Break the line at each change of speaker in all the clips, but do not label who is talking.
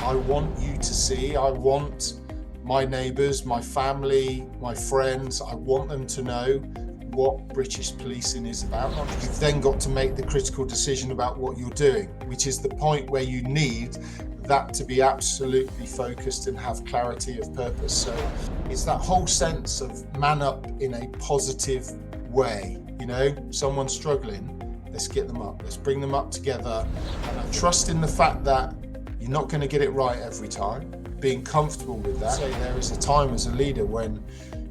I want you to see, I want my neighbours, my family, my friends, I want them to know what British policing is about. You've then got to make the critical decision about what you're doing, which is the point where you need that to be absolutely focused and have clarity of purpose. So it's that whole sense of man up in a positive way. You know, someone's struggling, let's get them up, let's bring them up together. And I trust in the fact that you're not going to get it right every time, being comfortable with that. So there is a time as a leader when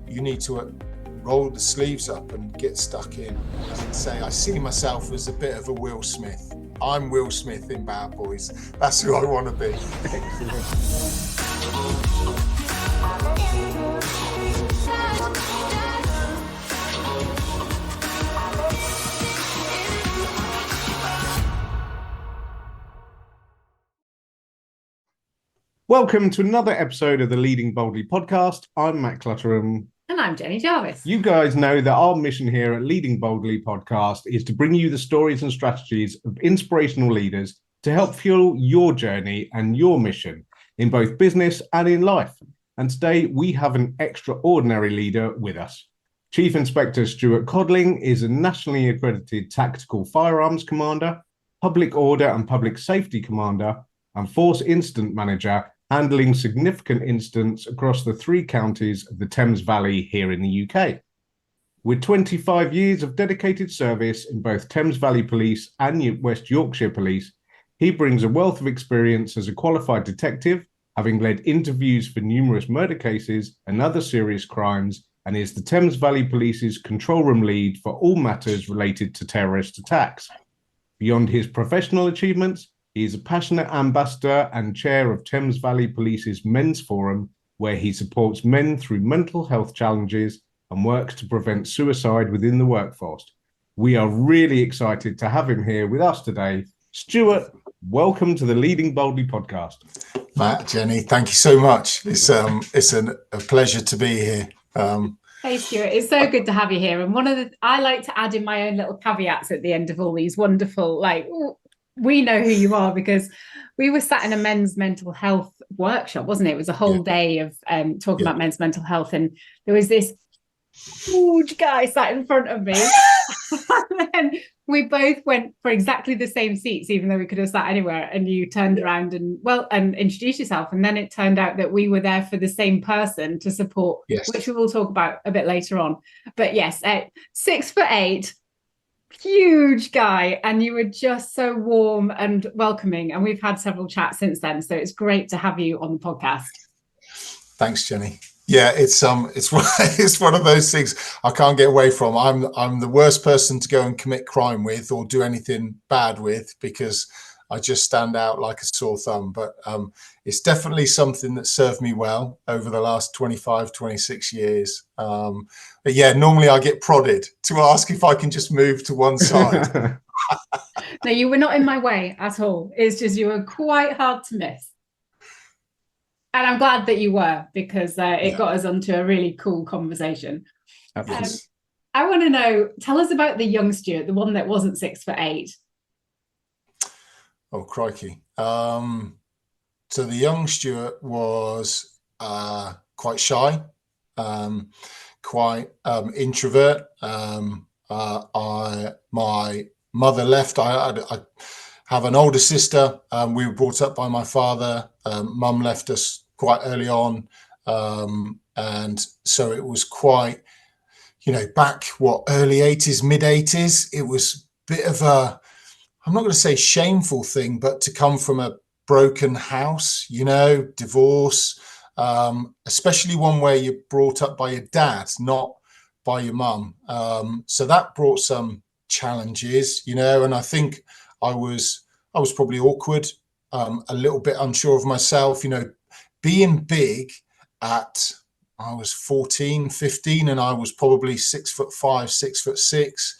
you need to roll the sleeves up and get stuck in and say, I see myself as a bit of a Will Smith. I'm Will Smith in Bad Boys. That's who I want to be.
Welcome to another episode of the Leading Boldly podcast. I'm Matt Clutterham.
And I'm Jenny Jarvis.
You guys know that our mission here at Leading Boldly podcast is to bring you the stories and strategies of inspirational leaders to help fuel your journey and your mission in both business and in life. And today we have an extraordinary leader with us. Chief Inspector Stewart Codling is a nationally accredited tactical firearms commander, public order and public safety commander, and force incident manager, handling significant incidents across the 3 counties of the Thames Valley here in the UK. With 25 years of dedicated service in both Thames Valley Police and West Yorkshire Police, he brings a wealth of experience as a qualified detective, having led interviews for numerous murder cases and other serious crimes, and is the Thames Valley Police's control room lead for all matters related to terrorist attacks. Beyond his professional achievements, he is a passionate ambassador and chair of Thames Valley Police's Men's Forum, where he supports men through mental health challenges and works to prevent suicide within the workforce. We are really excited to have him here with us today. Stewart, welcome to the Leading Boldly podcast.
Matt, Jenny, thank you so much. It's a pleasure to be here.
Hey Stuart, it's so good to have you here. And I like to add in my own little caveats at the end of all these wonderful, we know who you are because we were sat in a men's mental health workshop, wasn't it? It was a whole day of talking about men's mental health. And there was this huge guy sat in front of me. And then we both went for exactly the same seats, even though we could have sat anywhere. And you turned around and introduced yourself. And then it turned out that we were there for the same person to support, which we will talk about a bit later on. But yes, 6'8", huge guy, and you were just so warm and welcoming, and we've had several chats since then, so it's great to have you on the podcast.
Thanks, Jenny. Yeah, it's one of those things I can't get away from. I'm the worst person to go and commit crime with or do anything bad with because I just stand out like a sore thumb. But it's definitely something that served me well over the last 25, 26 years. But yeah, normally I get prodded to ask if I can just move to one side.
No, you were not in my way at all. It's just you were quite hard to miss. And I'm glad that you were, because it got us onto a really cool conversation.
Yes.
I want to know, tell us about the young Stuart, the one that wasn't 6'8".
Oh, crikey. So the young Stuart was quite shy, quite introvert. My mother left. I have an older sister. We were brought up by my father. Mum left us quite early on. And so it was quite, back early 80s, mid 80s. It was a bit of I'm not going to say shameful thing, but to come from a broken house, divorce, especially one where you're brought up by your dad, not by your mum. So that brought some challenges, and I think I was probably awkward, a little bit unsure of myself, being big I was 14, 15, and I was probably 6'5", 6'6".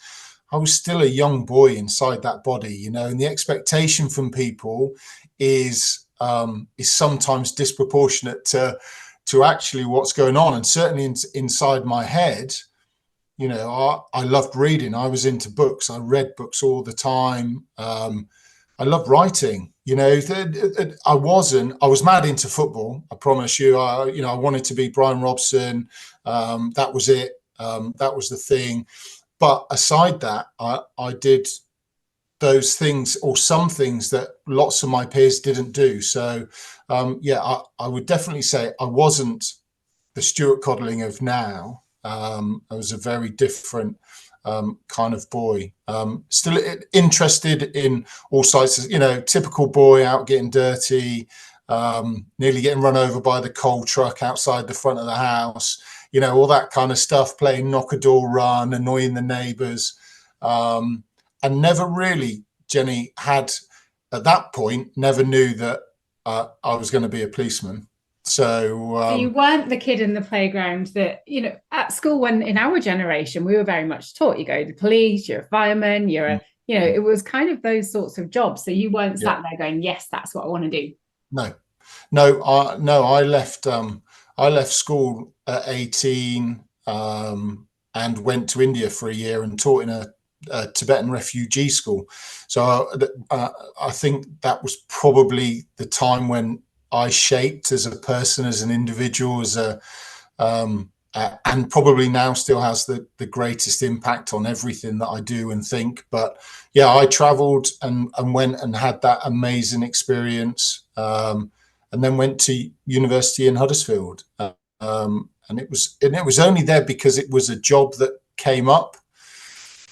I was still a young boy inside that body, and the expectation from people is sometimes disproportionate to actually what's going on. And certainly inside my head, I loved reading. I was into books. I read books all the time. I loved writing. You know, I was mad into football. I promise you. I wanted to be Brian Robson. That was it. That was the thing. But aside that, I did those things, or some things that lots of my peers didn't do. So, I would definitely say I wasn't the Stewart Codling of now. I was a very different kind of boy. Still interested in all sides of, typical boy out getting dirty, nearly getting run over by the coal truck outside the front of the house, all that kind of stuff, playing knock a door run, annoying the neighbours. And never really, Jenny, had at that point, never knew that I was going to be a policeman. So
you weren't the kid in the playground that, at school, when in our generation, we were very much taught, you go to the police, you're a fireman, it was kind of those sorts of jobs. So you weren't sat there going, yes, that's what I want to do.
No, I left school at 18 and went to India for a year and taught in a Tibetan refugee school. So I think that was probably the time when I shaped as a person, as an individual, and probably now still has the greatest impact on everything that I do and think. But yeah, I travelled and went and had that amazing experience, and then went to university in Huddersfield, and it was only there because it was a job that came up.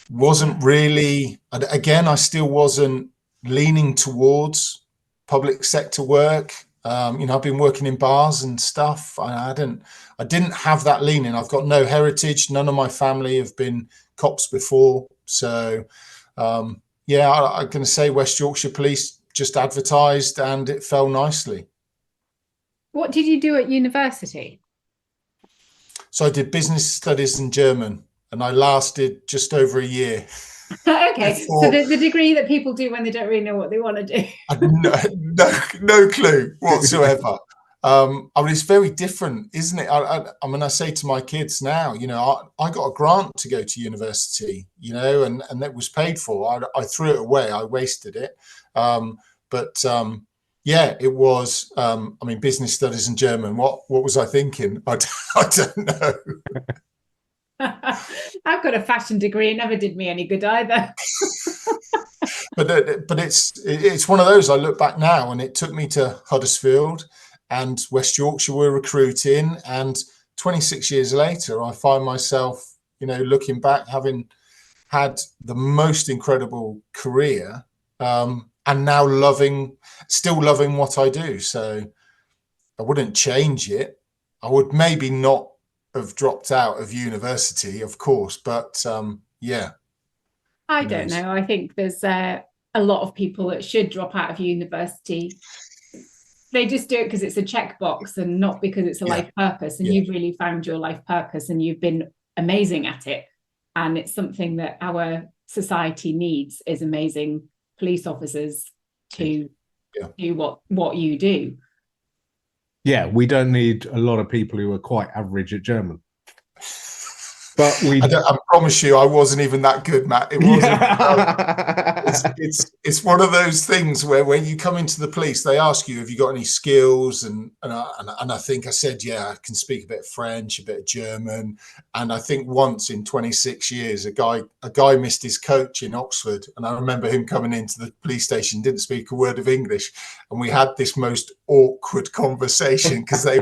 Wasn't really, again, I still wasn't leaning towards public sector work. I've been working in bars and stuff. I didn't have that leaning. I've got no heritage. None of my family have been cops before. So, I'm going to say West Yorkshire Police just advertised and it fell nicely.
What did you do at university?
So I did business studies and German, and I lasted just over a year.
Okay, so the degree that people do when they don't really know what they want to do.
No clue whatsoever. It's very different, isn't it? I say to my kids now, I got a grant to go to university, and that was paid for. I threw it away. I wasted it. It was, business studies and German. What was I thinking? I don't know.
I've got a fashion degree. It never did me any good either.
but it's one of those. I look back now, and it took me to Huddersfield, and West Yorkshire were recruiting, and 26 years later, I find myself, looking back, having had the most incredible career, and now still loving what I do. So I wouldn't change it. I would maybe not have dropped out of university, of course, but
I don't know. I think there's a lot of people that should drop out of university. They just do it because it's a checkbox and not because it's a life purpose. And you've really found your life purpose, and you've been amazing at it. And it's something that our society needs, is amazing police officers to do what you do.
Yeah, we don't need a lot of people who are quite average at German. But
I promise you, I wasn't even that good, Matt. It wasn't. It's one of those things where when you come into the police, they ask you, have you got any skills? And I think I said, yeah, I can speak a bit of French, a bit of German. And I think once in 26 years, a guy missed his coach in Oxford. And I remember him coming into the police station, didn't speak a word of English. And we had this most awkward conversation because they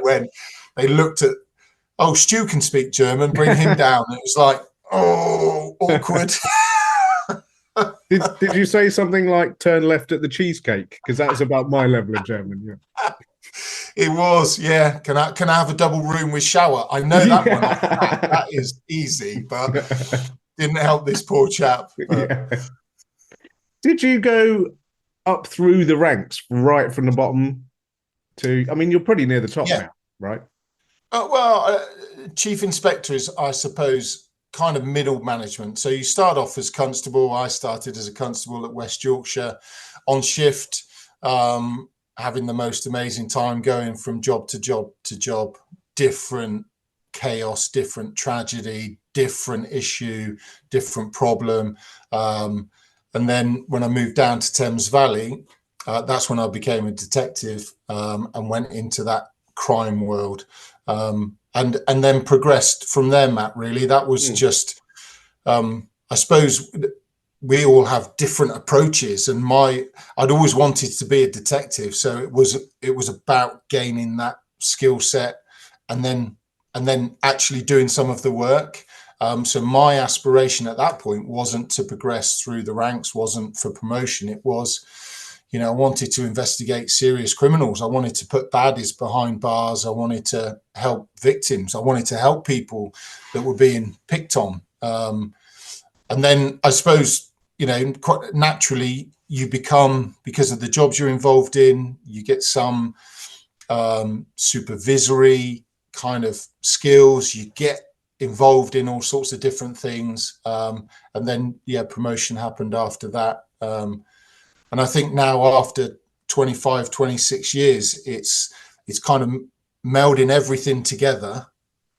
looked at, oh, Stu can speak German, bring him down. And it was like, oh, awkward.
Did you say something like turn left at the cheesecake? Because that's about my level of German. Yeah.
It was, yeah. Can I have a double room with shower? I know that one. That is easy, but didn't help this poor chap.
Yeah. Did you go up through the ranks right from the bottom to, you're pretty near the top now, right?
Chief inspector is, I suppose, kind of middle management. So you start off as constable. I started as a constable at West Yorkshire on shift, having the most amazing time, going from job to job to job, different chaos, different tragedy, different issue, different problem. And then when I moved down to Thames Valley, that's when I became a detective, and went into that crime world, and then progressed from there, Matt. Really, that was just, I suppose we all have different approaches, and I'd always wanted to be a detective, so it was about gaining that skill set, and then actually doing some of the work. So my aspiration at that point wasn't to progress through the ranks, wasn't for promotion. It was, I wanted to investigate serious criminals. I wanted to put baddies behind bars. I wanted to help victims. I wanted to help people that were being picked on. And then I suppose, quite naturally you become, because of the jobs you're involved in, you get some supervisory kind of skills. You get involved in all sorts of different things. And then, promotion happened after that. And I think now after 25, 26 years, it's kind of melding everything together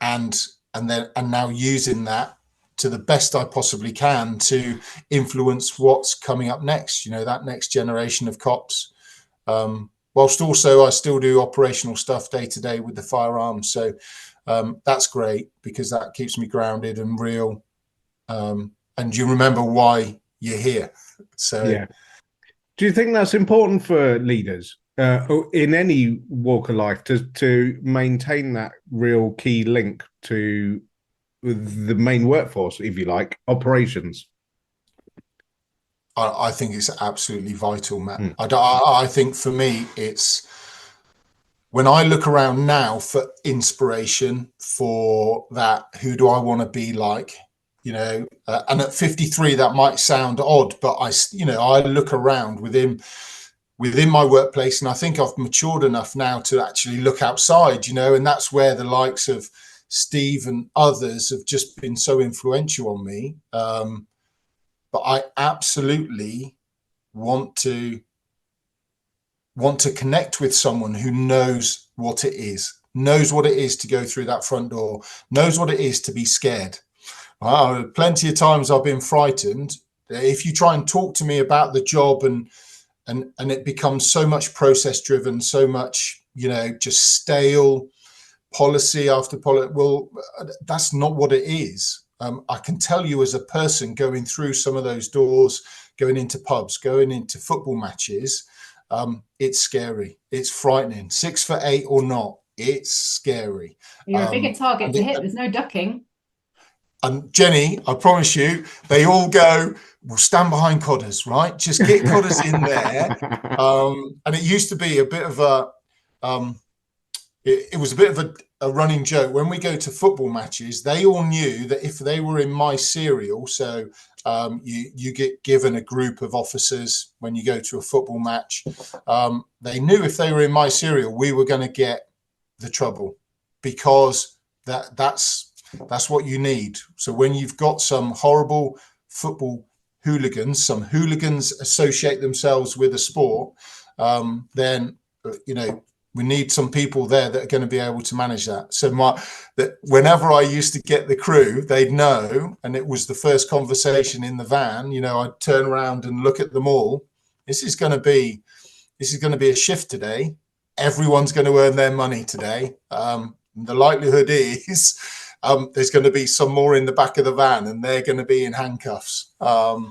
and now using that to the best I possibly can to influence what's coming up next, that next generation of cops. Whilst also I still do operational stuff day to day with the firearms. So that's great because that keeps me grounded and real. And you remember why you're here. So
yeah. Do you think that's important for leaders in any walk of life to maintain that real key link to the main workforce, if you like, operations?
I think it's absolutely vital, Matt. I think for me, it's when I look around now for inspiration for that, who do I want to be like? And at 53, that might sound odd, but I look around within my workplace, and I think I've matured enough now to actually look outside, and that's where the likes of Steve and others have just been so influential on me. But I absolutely want to connect with someone who knows what it is to go through that front door, knows what it is to be scared. Plenty of times I've been frightened. If you try and talk to me about the job and it becomes so much process driven, so much, just stale policy after policy. Well, that's not what it is. I can tell you as a person going through some of those doors, going into pubs, going into football matches, it's scary. It's frightening. 6'8" or not, it's scary.
You're a bigger target to hit. There's no ducking.
And Jenny, I promise you, they all go, we'll stand behind Codders, right? Just get Codders in there. And it used to be a bit of it was a bit of a running joke. When we go to football matches, they all knew that if they were in my serial, so you get given a group of officers when you go to a football match, they knew if they were in my serial, we were going to get the trouble, because that's what you need. So when you've got some horrible football hooligans, some hooligans associate themselves with a sport, then, we need some people there that are going to be able to manage that. So whenever I used to get the crew, they'd know, and it was the first conversation in the van, I'd turn around and look at them all. This is going to be a shift today. Everyone's going to earn their money today. The likelihood is there's going to be some more in the back of the van, and they're going to be in handcuffs. Yeah,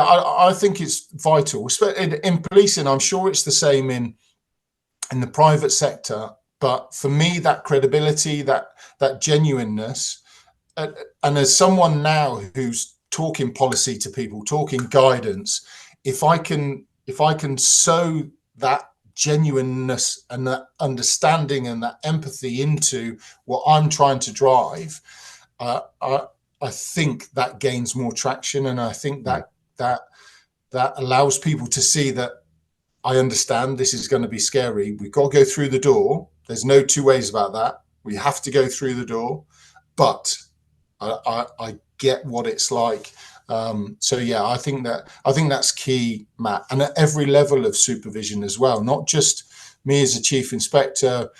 I think it's vital. In policing, I'm sure it's the same in the private sector. But for me, that credibility, that genuineness, and as someone now who's talking policy to people, talking guidance, if I can sow that genuineness and that understanding and that empathy into what I'm trying to drive, I think that gains more traction, and I think that allows people to see that I understand this is going to be scary. We've got to go through the door. There's no two ways about that. We have to go through the door, but I get what it's like. So yeah, I think that's key, Matt, and at every level of supervision as well, not just me as a chief inspector,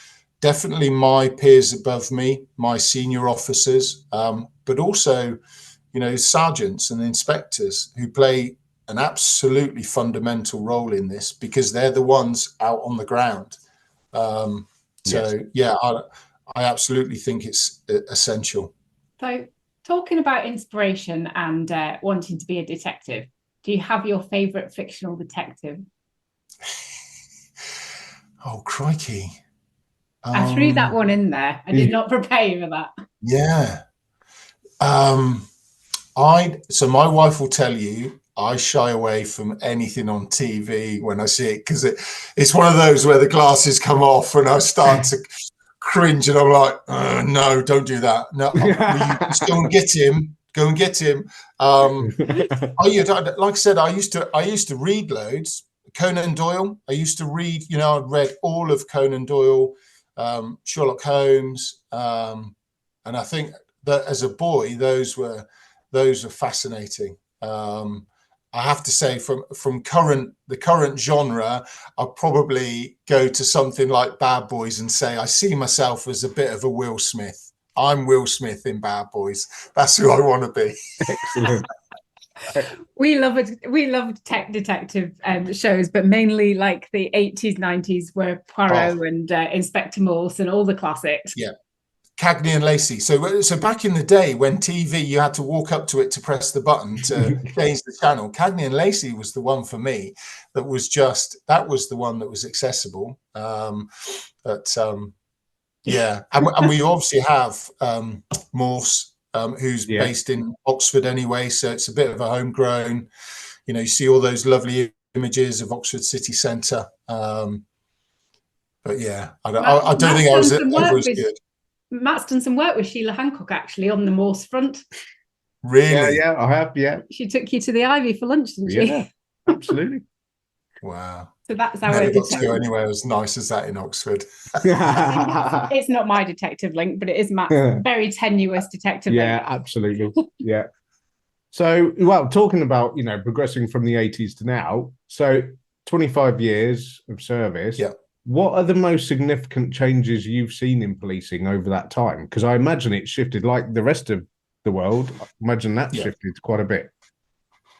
definitely my peers above me, my senior officers, but also, sergeants and inspectors who play an absolutely fundamental role in this, because they're the ones out on the ground. So yeah, I absolutely think it's essential.
So talking about inspiration and wanting to be a detective, do you have your favourite fictional detective?
Oh, crikey.
I threw that one in there. I did not prepare you for that.
Yeah. So my wife will tell you I shy away from anything on TV when I see it, because it's one of those where the glasses come off and I start to cringe, and I'm like, no, don't do that. No, just go and get him. Go and get him. Like I said, I used to read loads. Conan Doyle. I used to read. I'd read all of Conan Doyle, Sherlock Holmes, and I think that as a boy, those were fascinating. I have to say, from the current genre, I'll probably go to something like Bad Boys and say I see myself as a bit of a Will Smith. I'm Will Smith in Bad Boys. That's who I want to be.
Excellent.
We love detective shows, but mainly like the 80s, 90s, where Poirot and Inspector Morse and all the classics.
Yeah. Cagney and Lacey. So back in the day when TV, you had to walk up to it to press the button to change the channel. Cagney and Lacey was the one for me that was the one that was accessible. Yeah, and we obviously have Morse, who's based in Oxford anyway, so it's a bit of a homegrown. You see all those lovely images of Oxford city centre. But yeah, I don't think I was ever as good.
Matt's done some work with Sheila Hancock actually on the Morse front.
Really?
Yeah, I have. Yeah,
she took you to the Ivy for lunch, didn't she?
Yeah, absolutely.
Wow.
So that's our
never got to go anywhere as nice as that in Oxford.
It's not my detective link, but it is Matt's very tenuous detective link.
Yeah, absolutely. Yeah. So, well, talking about progressing from the 80s to now, so 25 years of service.
Yeah.
What are the most significant changes you've seen in policing over that time? Because I imagine it's shifted like the rest of the world. I imagine that's shifted quite a bit.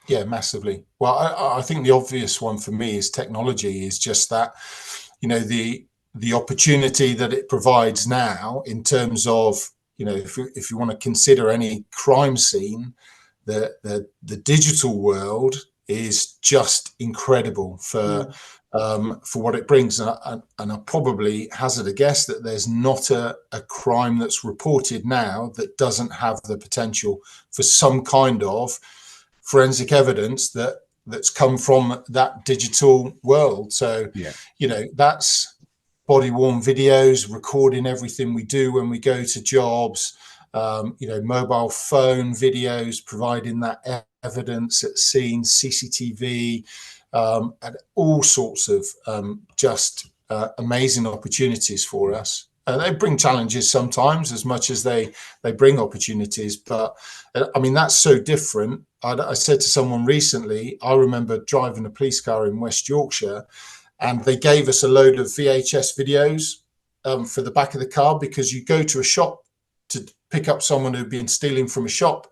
Yeah, massively. Well, I think the obvious one for me is technology, is just that, the opportunity that it provides now in terms of, if you want to consider any crime scene, the digital world is just incredible for what it brings. And I probably hazard a guess that there's not a crime that's reported now that doesn't have the potential for some kind of forensic evidence that's come from that digital world. So, that's body worn videos, recording everything we do when we go to jobs, mobile phone videos, providing that evidence at scene, CCTV, and all sorts of just amazing opportunities for us. They bring challenges sometimes as much as they bring opportunities. But I mean, that's so different. I said to someone recently, I remember driving a police car in West Yorkshire, and they gave us a load of VHS videos for the back of the car, because you go to a shop to pick up someone who'd been stealing from a shop,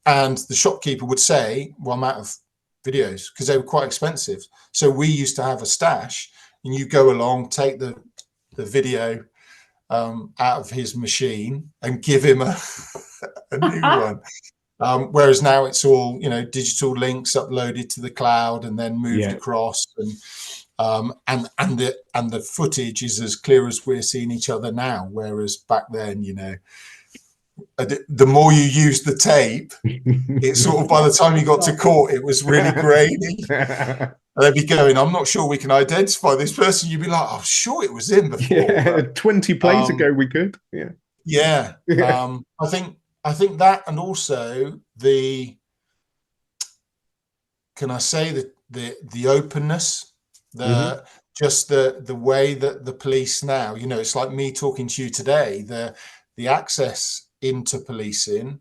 and the shopkeeper would say, well, I'm out of videos, because they were quite expensive. So we used to have a stash, and you go along, take the video out of his machine and give him a new one. Whereas now it's all, digital links uploaded to the cloud and then moved across, and the footage is as clear as we're seeing each other now. Whereas back then, the more you used the tape, it sort of, by the time you got to court, it was really grainy. They'd be going, I'm not sure we can identify this person. You'd be like, I'm sure it was him before.
Yeah, 20 plays ago we could.
Yeah. I think that, and also the openness, just the way that the police now, it's like me talking to you today, the access into policing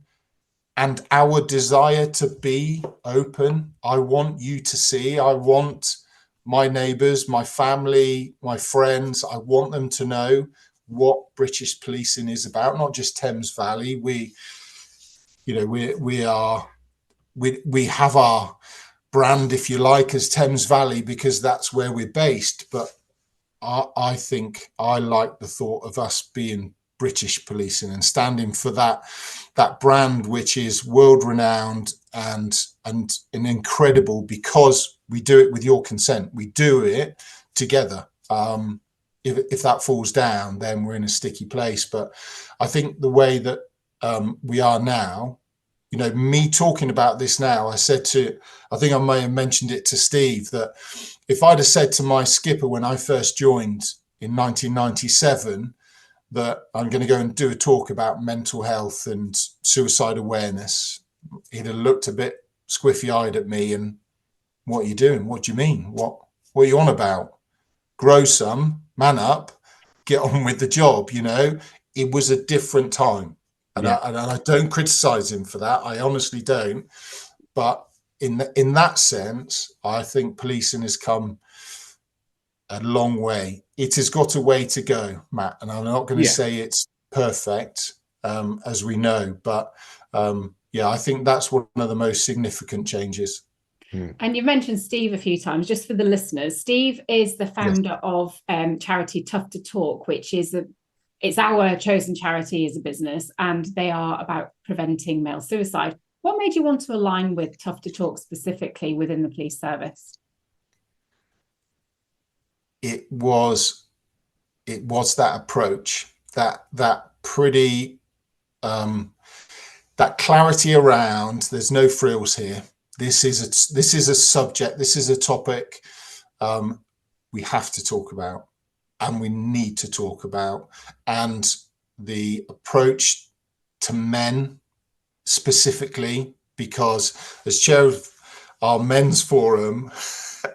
and our desire to be open. I want you to see, I want my neighbours, my family, my friends, I want them to know what British policing is about, not just Thames Valley. we have our brand, if you like, as Thames Valley, because that's where we're based. But I think I like the thought of us being British policing and standing for that brand, which is world renowned and incredible, because we do it with your consent. We do it together. If that falls down, then we're in a sticky place. But I think the way that we are now, me talking about this now, I think I may have mentioned it to Steve, that if I'd have said to my skipper when I first joined in 1997 that I'm going to go and do a talk about mental health and suicide awareness, he'd have looked a bit squiffy-eyed at me and, what are you doing? What do you mean? What are you on about? Grow some, man up, get on with the job. It was a different time. And I don't criticize him for that. I honestly don't. But in that sense, I think policing has come a long way. It has got a way to go, Matt. And I'm not going to say it's perfect, as we know. But I think that's one of the most significant changes.
And you've mentioned Steve a few times. Just for the listeners, Steve is the founder of charity Tough to Talk, which is it's our chosen charity as a business, and they are about preventing male suicide. What made you want to align with Tough to Talk specifically within the police service?
It was that approach, that pretty that clarity around. There's no frills here. This is a subject. This is a topic we have to talk about. And we need to talk about, and the approach to men specifically, because as chair of our men's forum,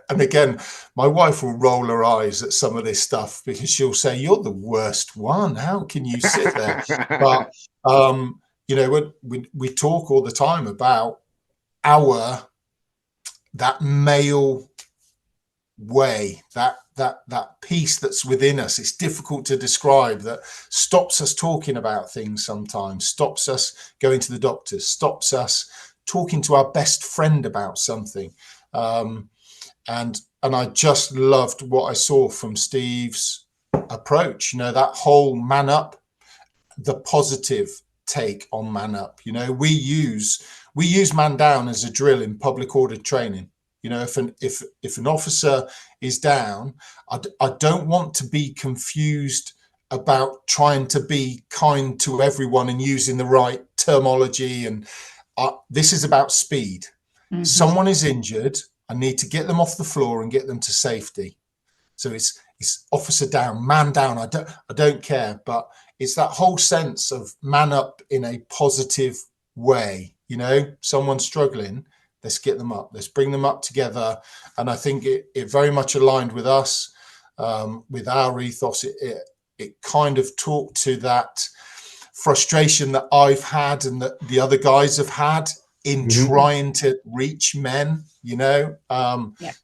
and again, my wife will roll her eyes at some of this stuff because she'll say, "You're the worst one. How can you sit there?" But we talk all the time about that male way, that piece that's within us. It's difficult to describe, that stops us talking about things sometimes, stops us going to the doctors, stops us talking to our best friend about something. And I just loved what I saw from Steve's approach, that whole man up, the positive take on man up. We use man down as a drill in public order training. If an officer is down, I don't want to be confused about trying to be kind to everyone and using the right terminology. And this is about speed. Mm-hmm. Someone is injured. I need to get them off the floor and get them to safety. So it's officer down, man down. I don't care, but it's that whole sense of man up in a positive way. Someone's struggling. Let's get them up. Let's bring them up together. And I think it very much aligned with us, with our ethos. It kind of talked to that frustration that I've had and that the other guys have had in trying to reach men,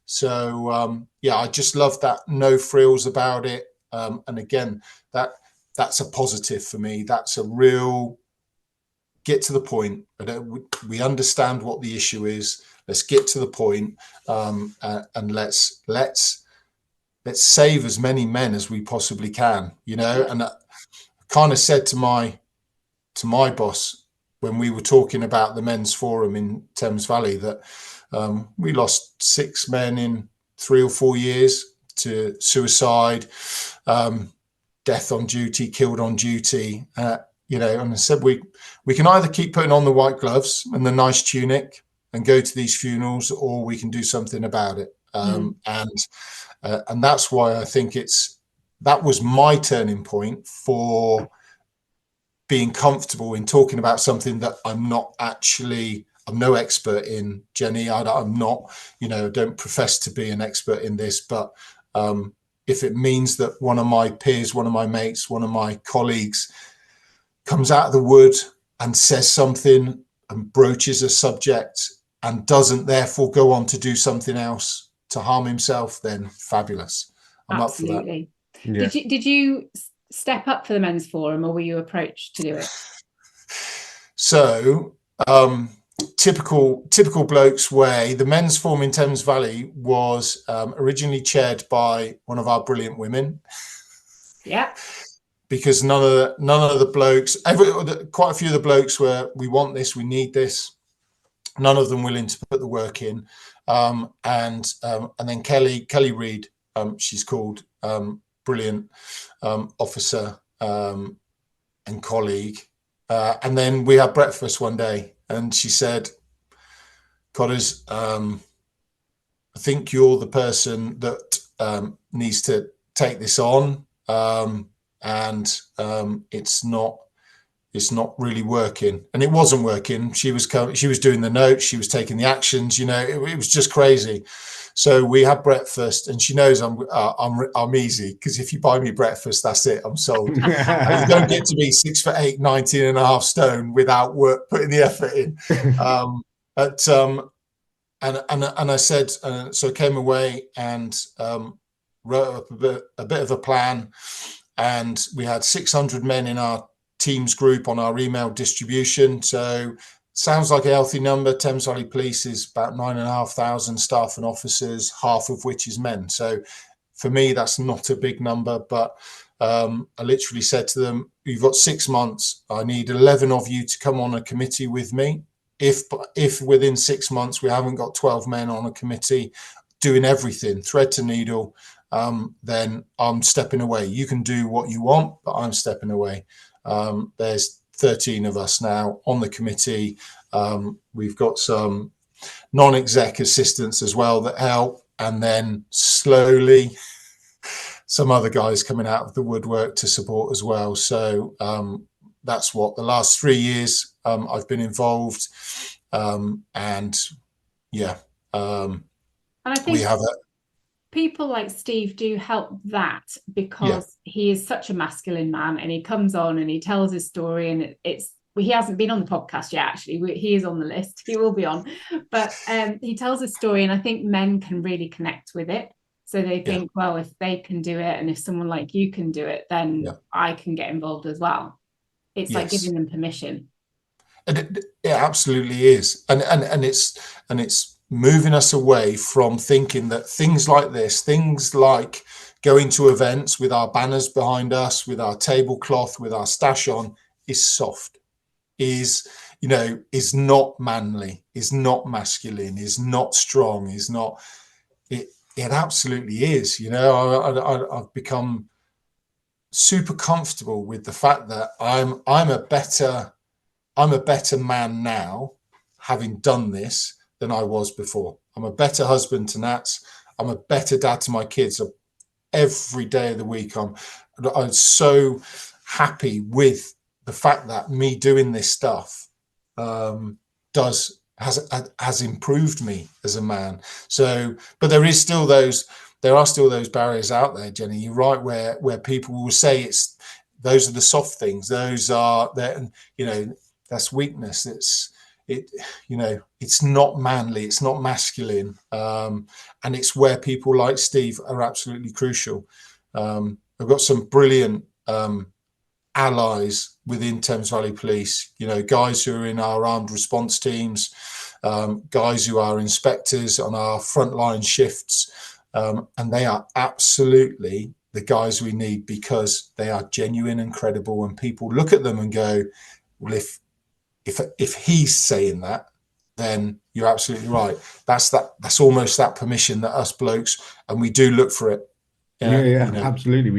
So, I just love that no frills about it. And again, that's a positive for me. That's a real... get to the point. We understand what the issue is. Let's get to the point, and let's save as many men as we possibly can. And I kind of said to my boss when we were talking about the men's forum in Thames Valley that we lost 6 men in 3 or 4 years to suicide, death on duty, killed on duty. And I said, we can either keep putting on the white gloves and the nice tunic and go to these funerals, or we can do something about it. And that's why I think that was my turning point for being comfortable in talking about something that I'm no expert in, Jenny. I'm not, don't profess to be an expert in this, but if it means that one of my peers, one of my mates, one of my colleagues comes out of the wood and says something and broaches a subject and doesn't therefore go on to do something else to harm himself, then fabulous. I'm
Absolutely.
up for that.
Yeah. Did you step up for the men's forum, or were you approached to do it?
So typical blokes way. The men's forum in Thames Valley was originally chaired by one of our brilliant women.
Yeah.
Because none of the blokes, quite a few of the blokes were, we want this, we need this. None of them willing to put the work in. And then Kelly Reid, she's called, brilliant officer and colleague. And then we had breakfast one day, and she said, Codders, I think you're the person that needs to take this on. And it's not really working, and it wasn't working. She was doing the notes, she was taking the actions, it was just crazy. So we had breakfast, and she knows I'm easy, because if you buy me breakfast, that's it, I'm sold. You don't get to be 6'8", 19.5 stone without putting the effort in. And I said, so I came away and wrote up a bit of a plan. And we had 600 men in our Teams group on our email distribution. So sounds like a healthy number. Thames Valley Police is about 9,500 staff and officers, half of which is men. So for me, that's not a big number. But I literally said to them, you've got 6 months. I need 11 of you to come on a committee with me. If within 6 months we haven't got 12 men on a committee doing everything, thread to needle, then I'm stepping away. You can do what you want, but I'm stepping away. There's 13 of us now on the committee. We've got some non-exec assistants as well that help, and then slowly some other guys coming out of the woodwork to support as well. So that's what the last 3 years I've been involved, and yeah,
and I think
we have a
people like Steve do help that, because he is such a masculine man, and he comes on and he tells his story, and he hasn't been on the podcast yet, actually. He is on the list, he will be on, but he tells his story, and I think men can really connect with it. So they think, well, if they can do it, and if someone like you can do it, then I can get involved as well. It's like giving them permission.
And it absolutely is, and it's moving us away from thinking that things like this, things like going to events with our banners behind us, with our tablecloth, with our stash on, is soft, is not manly, is not masculine, is not strong, is not. It absolutely is. I've become super comfortable with the fact that I'm a better man now, having done this, than I was before. I'm a better husband to Nats. I'm a better dad to my kids. Every day of the week, I'm so happy with the fact that me doing this stuff has improved me as a man. So, but there are still those barriers out there, Jenny. You're right, where people will say those are the soft things. Those are that's weakness. It's not manly, it's not masculine, and it's where people like Steve are absolutely crucial. I've got some brilliant allies within Thames Valley Police, guys who are in our armed response teams, guys who are inspectors on our frontline shifts, and they are absolutely the guys we need, because they are genuine and credible, and people look at them and go, well, if he's saying that, then you're absolutely right. That's almost that permission that us blokes, and we do look for it.
Absolutely,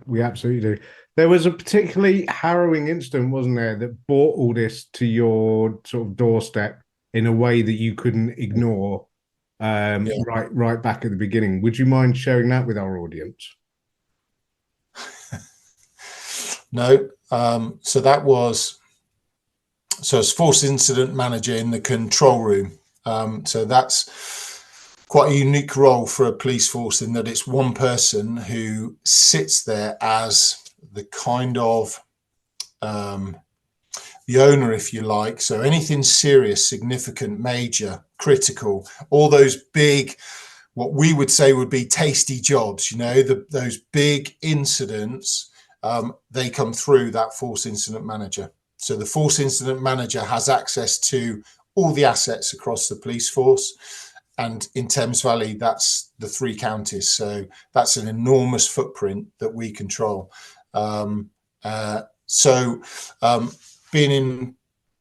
we absolutely do. There was a particularly harrowing incident, wasn't there, that brought all this to your sort of doorstep in a way that you couldn't ignore, right back at the beginning. Would you mind sharing that with our audience?
No. So as force incident manager in the control room. So that's quite a unique role for a police force, in that it's one person who sits there as the kind of the owner, if you like. So anything serious, significant, major, critical, all those big, what we would say would be tasty jobs, those big incidents, they come through that force incident manager. So the force incident manager has access to all the assets across the police force. And in Thames Valley, that's the 3 counties. So that's an enormous footprint that we control.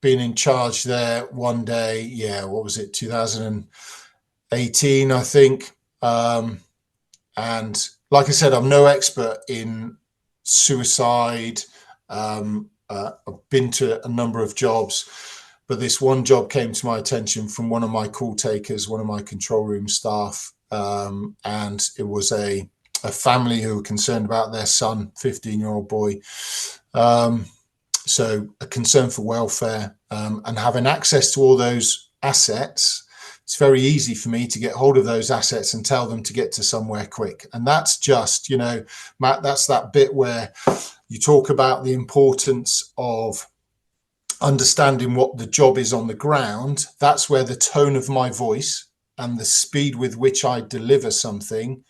Being in charge there one day, what was it, 2018, I think. And like I said, I'm no expert in suicide. I've been to a number of jobs, but this one job came to my attention from one of my call takers, one of my control room staff, and it was a family who were concerned about their son, 15-year-old boy. So a concern for welfare, and having access to all those assets. It's very easy for me to get hold of those assets and tell them to get to somewhere quick. And that's just, Matt, that's that bit where you talk about the importance of understanding what the job is on the ground. That's where the tone of my voice and the speed with which I deliver something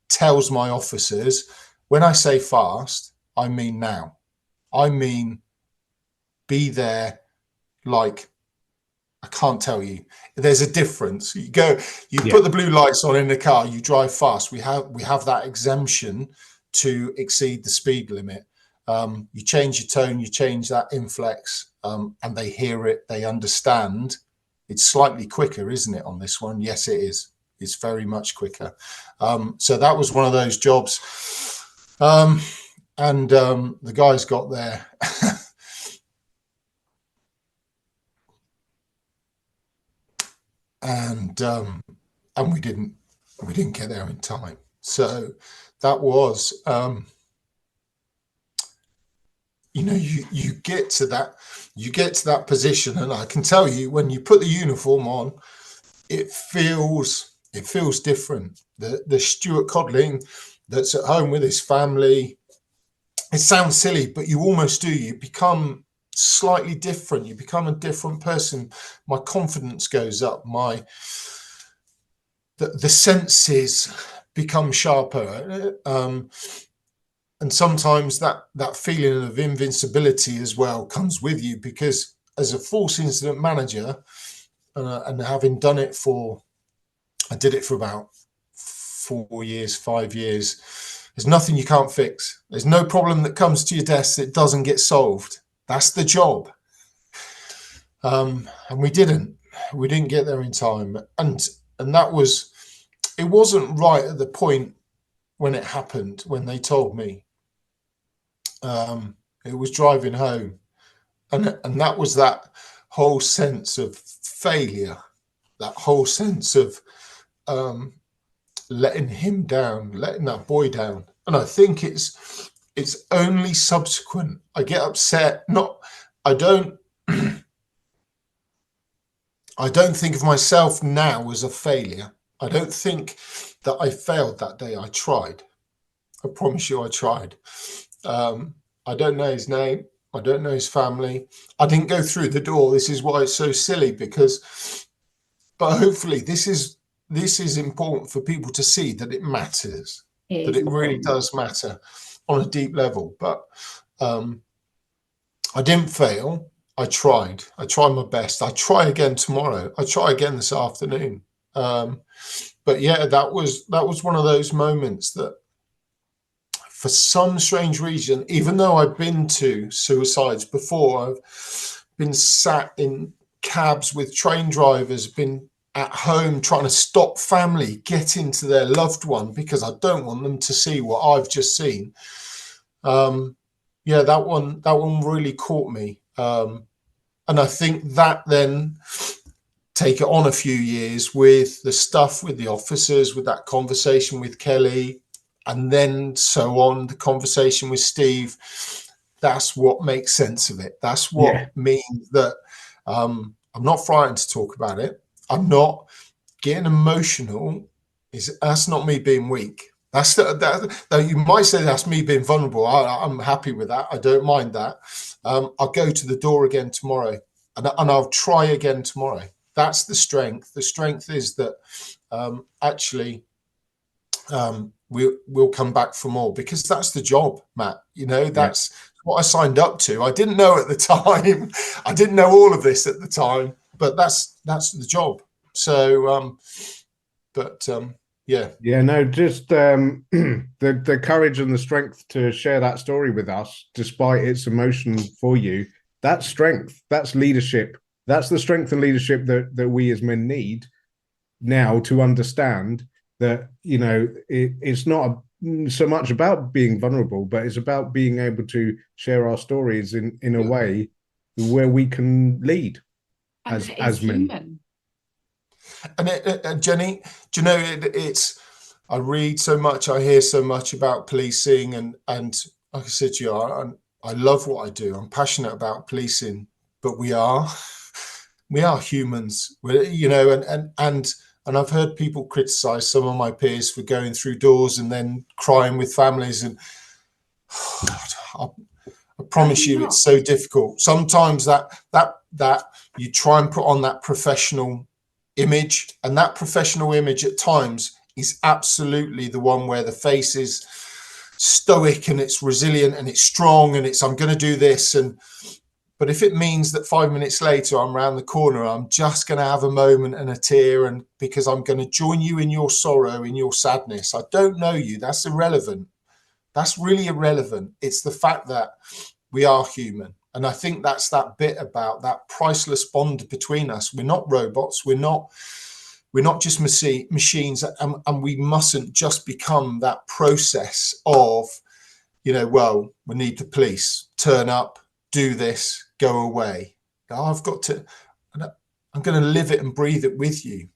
tells my officers, when I say fast, I mean now. I mean, be there, like, I can't tell you. There's a difference. You put the blue lights on in the car, you drive fast. We have that exemption to exceed the speed limit. You change your tone, you change that inflex, and they hear it, they understand. It's slightly quicker, isn't it, on this one? Yes, it is. It's very much quicker. So that was one of those jobs. And the guys got there. and we didn't get there in time. So that was, you get to that position, and I can tell you, when you put the uniform on, it feels different. The Stewart Codling that's at home with his family, it sounds silly, but you almost do. You become slightly different. You become a different person. My confidence goes up. The senses become sharper. And sometimes that feeling of invincibility as well comes with you, because as a force incident manager, and having done it I did it for about 5 years. There's nothing you can't fix. There's no problem that comes to your desk that doesn't get solved. That's the job. And we didn't get there in time. And it wasn't right at the point when it happened, when they told me. It was driving home. And that was that whole sense of failure, that whole sense of letting him down, letting that boy down. And I think it's only subsequent. I get upset. I don't think of myself now as a failure. I don't think that I failed that day. I tried. I promise you I tried. I don't know his name. I don't know his family. I didn't go through the door. This is why it's so silly, but hopefully this is important for people to see, that it matters, that it really does matter on a deep level. But I didn't fail. I tried my best. I try again tomorrow. I try again this afternoon. But yeah, that was one of those moments that, for some strange reason, even though I've been to suicides before, I've been sat in cabs with train drivers, been at home trying to stop family getting to their loved one because I don't want them to see what I've just seen. Yeah, that one really caught me. And I think that then, take it on a few years with the stuff with the officers, with that conversation with Kelly, and then so on, the conversation with Steve, that's what makes sense of it. That's what means that I'm not frightened to talk about it. I'm not getting emotional. That's not me being weak. That you might say that's me being vulnerable. I'm happy with that. I don't mind that. I'll go to the door again tomorrow, and I'll try again tomorrow. That's the strength. The strength is that actually we'll come back for more, because that's the job, Matt. That's what I signed up to. I didn't know at the time. I didn't know all of this at the time, but that's the job. So, yeah,
no, just the courage and the strength to share that story with us, despite its emotion for you. That's strength. That's leadership. That's the strength and leadership that we as men need now, to understand that, it's not so much about being vulnerable, but it's about being able to share our stories in a way where we can lead as men.
Human.
And Jenny, do you know, it's, I read so much, I hear so much about policing, and like I said to you, I love what I do. I'm passionate about policing, but we are humans. And I've heard people criticize some of my peers for going through doors and then crying with families, and I promise you, it's so difficult. Sometimes that you try and put on that professional image, and that professional image at times is absolutely the one where the face is stoic and it's resilient and it's strong and it's, I'm going to do this. But if it means that 5 minutes later I'm round the corner, I'm just going to have a moment and a tear, and because I'm going to join you in your sorrow, in your sadness. I don't know you. That's irrelevant. That's really irrelevant. It's the fact that we are human. And I think that's that bit about that priceless bond between us. We're not robots. We're not just machines. And we mustn't just become that process of, well, we need the police, turn up, do this, go away. I'm going to live it and breathe it with you,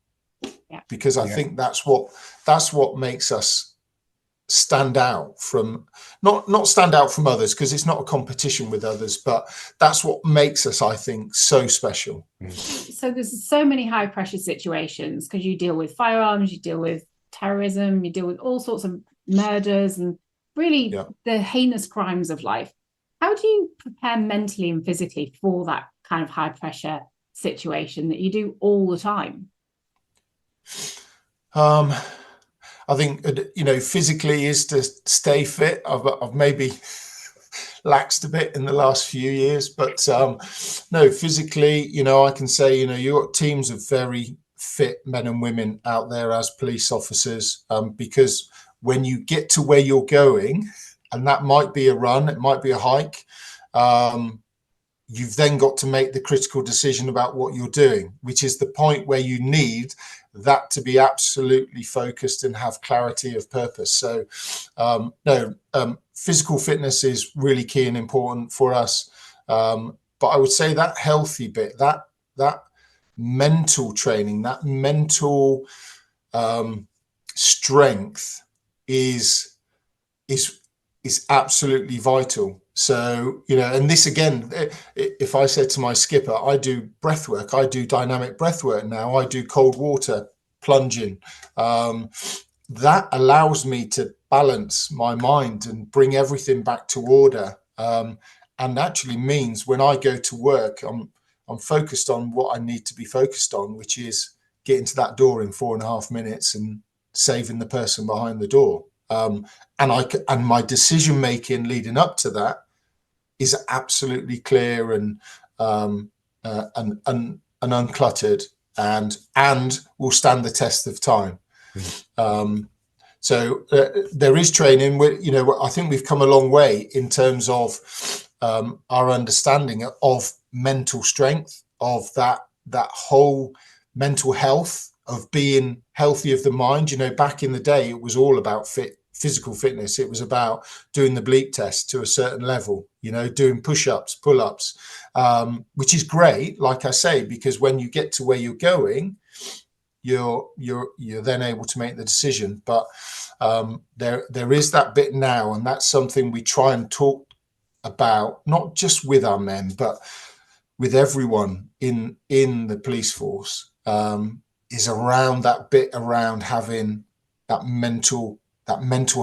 because I think that's what makes us stand out from, not stand out from others, because it's not a competition with others, but that's what makes us, I think, so special.
So there's so many high pressure situations, because you deal with firearms, you deal with terrorism, you deal with all sorts of murders and really the heinous crimes of life. How do you prepare mentally and physically for that kind of high pressure situation that you do all the time?
I think, physically is to stay fit. I've maybe laxed a bit in the last few years, but no, physically, I can say, you've got teams of very fit men and women out there as police officers, because when you get to where you're going, and that might be a run, it might be a hike, you've then got to make the critical decision about what you're doing, which is the point where you need that to be absolutely focused and have clarity of purpose. So physical fitness is really key and important for us. But I would say that healthy bit, that mental training, that mental strength is absolutely vital. So, and this again, if I said to my skipper, I do breath work, I do dynamic breath work now, I do cold water plunging. That allows me to balance my mind and bring everything back to order. And actually means when I go to work, I'm focused on what I need to be focused on, which is getting to that door in 4.5 minutes and saving the person behind the door. And my decision making leading up to that is absolutely clear and uncluttered, and will stand the test of time. So there is training. I think we've come a long way in terms of our understanding of mental strength, of that whole mental health, of being healthy of the mind. Back in the day, it was all about physical fitness. It was about doing the bleep test to a certain level, doing push-ups, pull-ups, which is great, like I say, because when you get to where you're going, you're then able to make the decision. But there is that bit now, and that's something we try and talk about, not just with our men, but with everyone in the police force, is around that bit around having that mental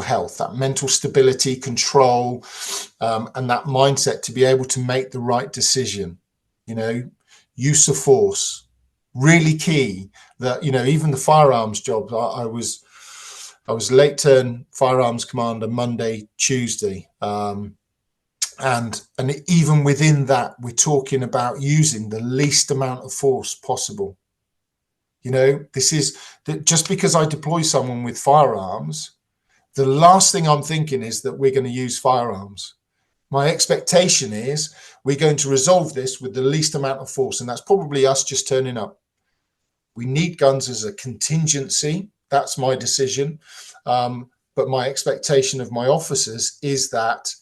health, that mental stability, control, and that mindset to be able to make the right decision. Use of force, really key. That even the firearms jobs, I was I was late turn firearms commander Monday, Tuesday. And even within that, we're talking about using the least amount of force possible. You know, this is that just because I deploy someone with firearms, the last thing I'm thinking is that we're going to use firearms. My expectation is we're going to resolve this with the least amount of force, and that's probably us just turning up. We need guns as a contingency. That's my decision. But my expectation of my officers is that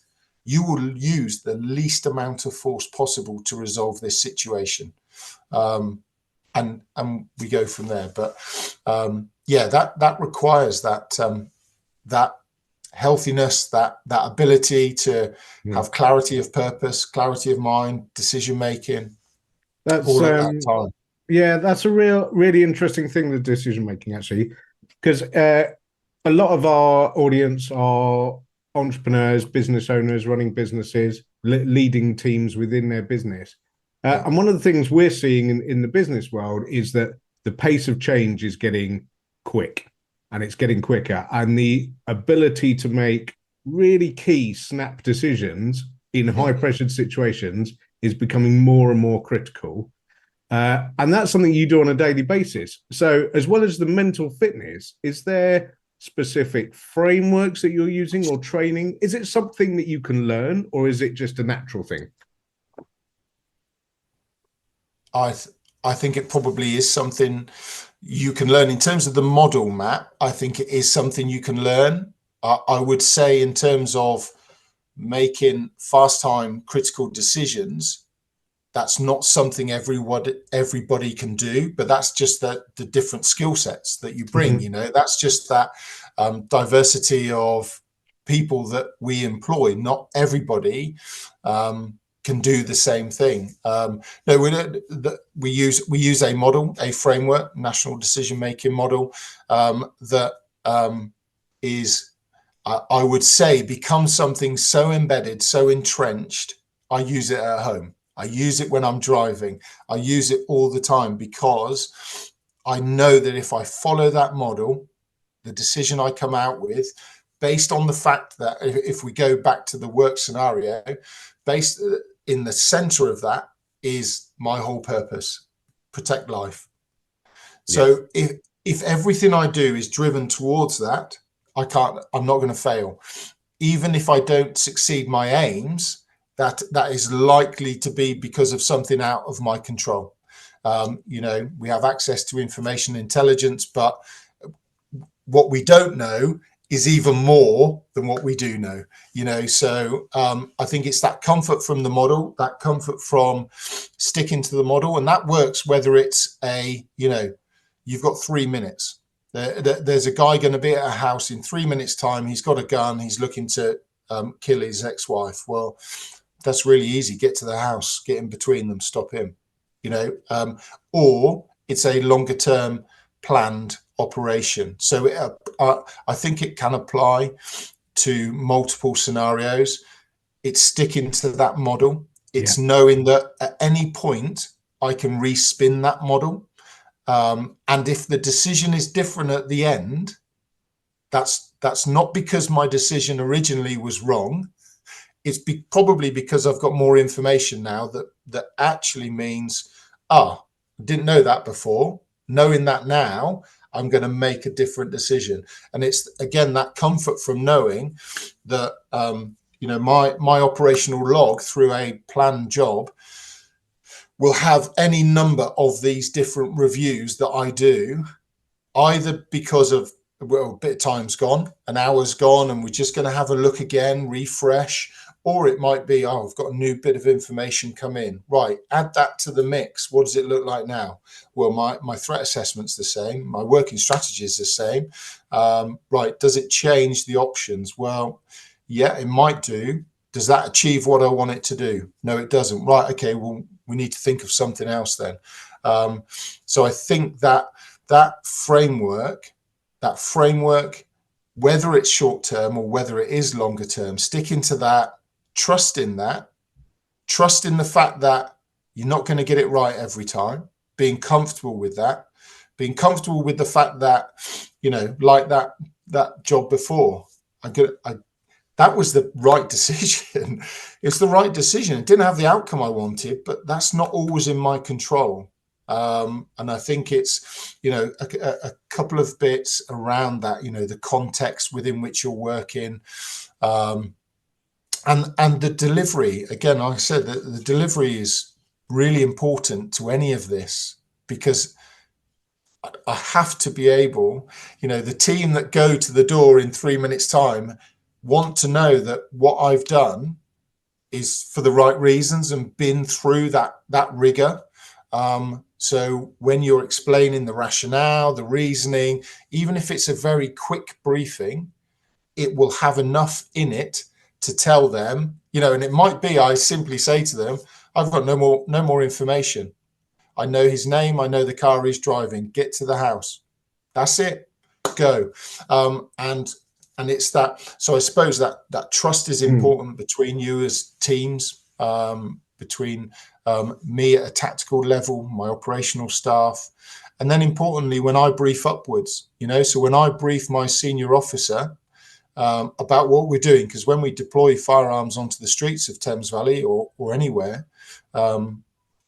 you will use the least amount of force possible to resolve this situation. And we go from there. But yeah, that requires that healthiness, that ability to have clarity of purpose, clarity of mind, decision making.
That's
all at that time.
Yeah, that's a really interesting thing, the decision making, actually, because a lot of our audience are entrepreneurs, business owners, running businesses, leading teams within their business. And one of the things we're seeing in the business world is that the pace of change is getting quick, and it's getting quicker. And the ability to make really key snap decisions in high pressured situations is becoming more and more critical. And that's something you do on a daily basis. So as well as the mental fitness, is there specific frameworks that you're using or training? Is it something that you can learn, or is it just a natural thing?
I think it probably is something you can learn. In terms of the model, Matt, I think it is something you can learn. I would say in terms of making fast time critical decisions, that's not something everybody can do, but that's just the different skill sets that you bring. You know, that's just that diversity of people that we employ. Not everybody can do the same thing. No, we use a model, a framework, national decision making model that is, I would say, becomes something so embedded, so entrenched. I use it at home. I use it when I'm driving. I use it all the time because I know that if I follow that model, the decision I come out with, based on the fact that if we go back to the work scenario, based in the center of that is my whole purpose: protect life. So if everything I do is driven towards that, I'm not going to fail. Even if I don't succeed my aims, that is likely to be because of something out of my control. You know, we have access to information intelligence, but what we don't know is even more than what we do know, you know. So I think it's that comfort from the model, that comfort from sticking to the model, and that works whether it's you've got 3 minutes. There's a guy going to be at a house in 3 minutes time. He's got a gun. He's looking to kill his ex-wife. Well, that's really easy. Get to the house, get in between them, stop him, you know. Or it's a longer term planned operation. So I think it can apply to multiple scenarios. It's sticking to that model. It's knowing that at any point I can respin that model. And if the decision is different at the end, that's not because my decision originally was wrong. It's probably because I've got more information now that actually means, I didn't know that before. Knowing that now, I'm going to make a different decision. And it's, again, that comfort from knowing that, my operational log through a planned job will have any number of these different reviews that I do, either because of, well, a bit of time's gone, an hour's gone, and we're just going to have a look again, refresh. Or it might be, I've got a new bit of information come in. Right, add that to the mix. What does it look like now? Well, my threat assessment's the same. My working strategy is the same. Right, does it change the options? Well, yeah, it might do. Does that achieve what I want it to do? No, it doesn't. Right, okay, well, we need to think of something else then. So I think that framework, whether it's short term or whether it is longer term, sticking to that, trust in the fact that you're not going to get it right every time, being comfortable with that, being comfortable with the fact that, like that that job before. That was the right decision. It's the right decision. It didn't have the outcome I wanted, but that's not always in my control. And I think it's, a couple of bits around that, the context within which you're working, and the delivery. Again, like I said, the delivery is really important to any of this, because I have to be able, the team that go to the door in 3 minutes time want to know that what I've done is for the right reasons and been through that rigor. So when you're explaining the rationale, the reasoning, even if it's a very quick briefing, it will have enough in it to tell them, and it might be, I simply say to them, I've got no more information. I know his name. I know the car he's driving. Get to the house. That's it. Go. And it's that. So I suppose that trust is important between you as teams, between me at a tactical level, my operational staff, and then importantly, when I brief upwards, so when I brief my senior officer about what we're doing, because when we deploy firearms onto the streets of Thames Valley or anywhere,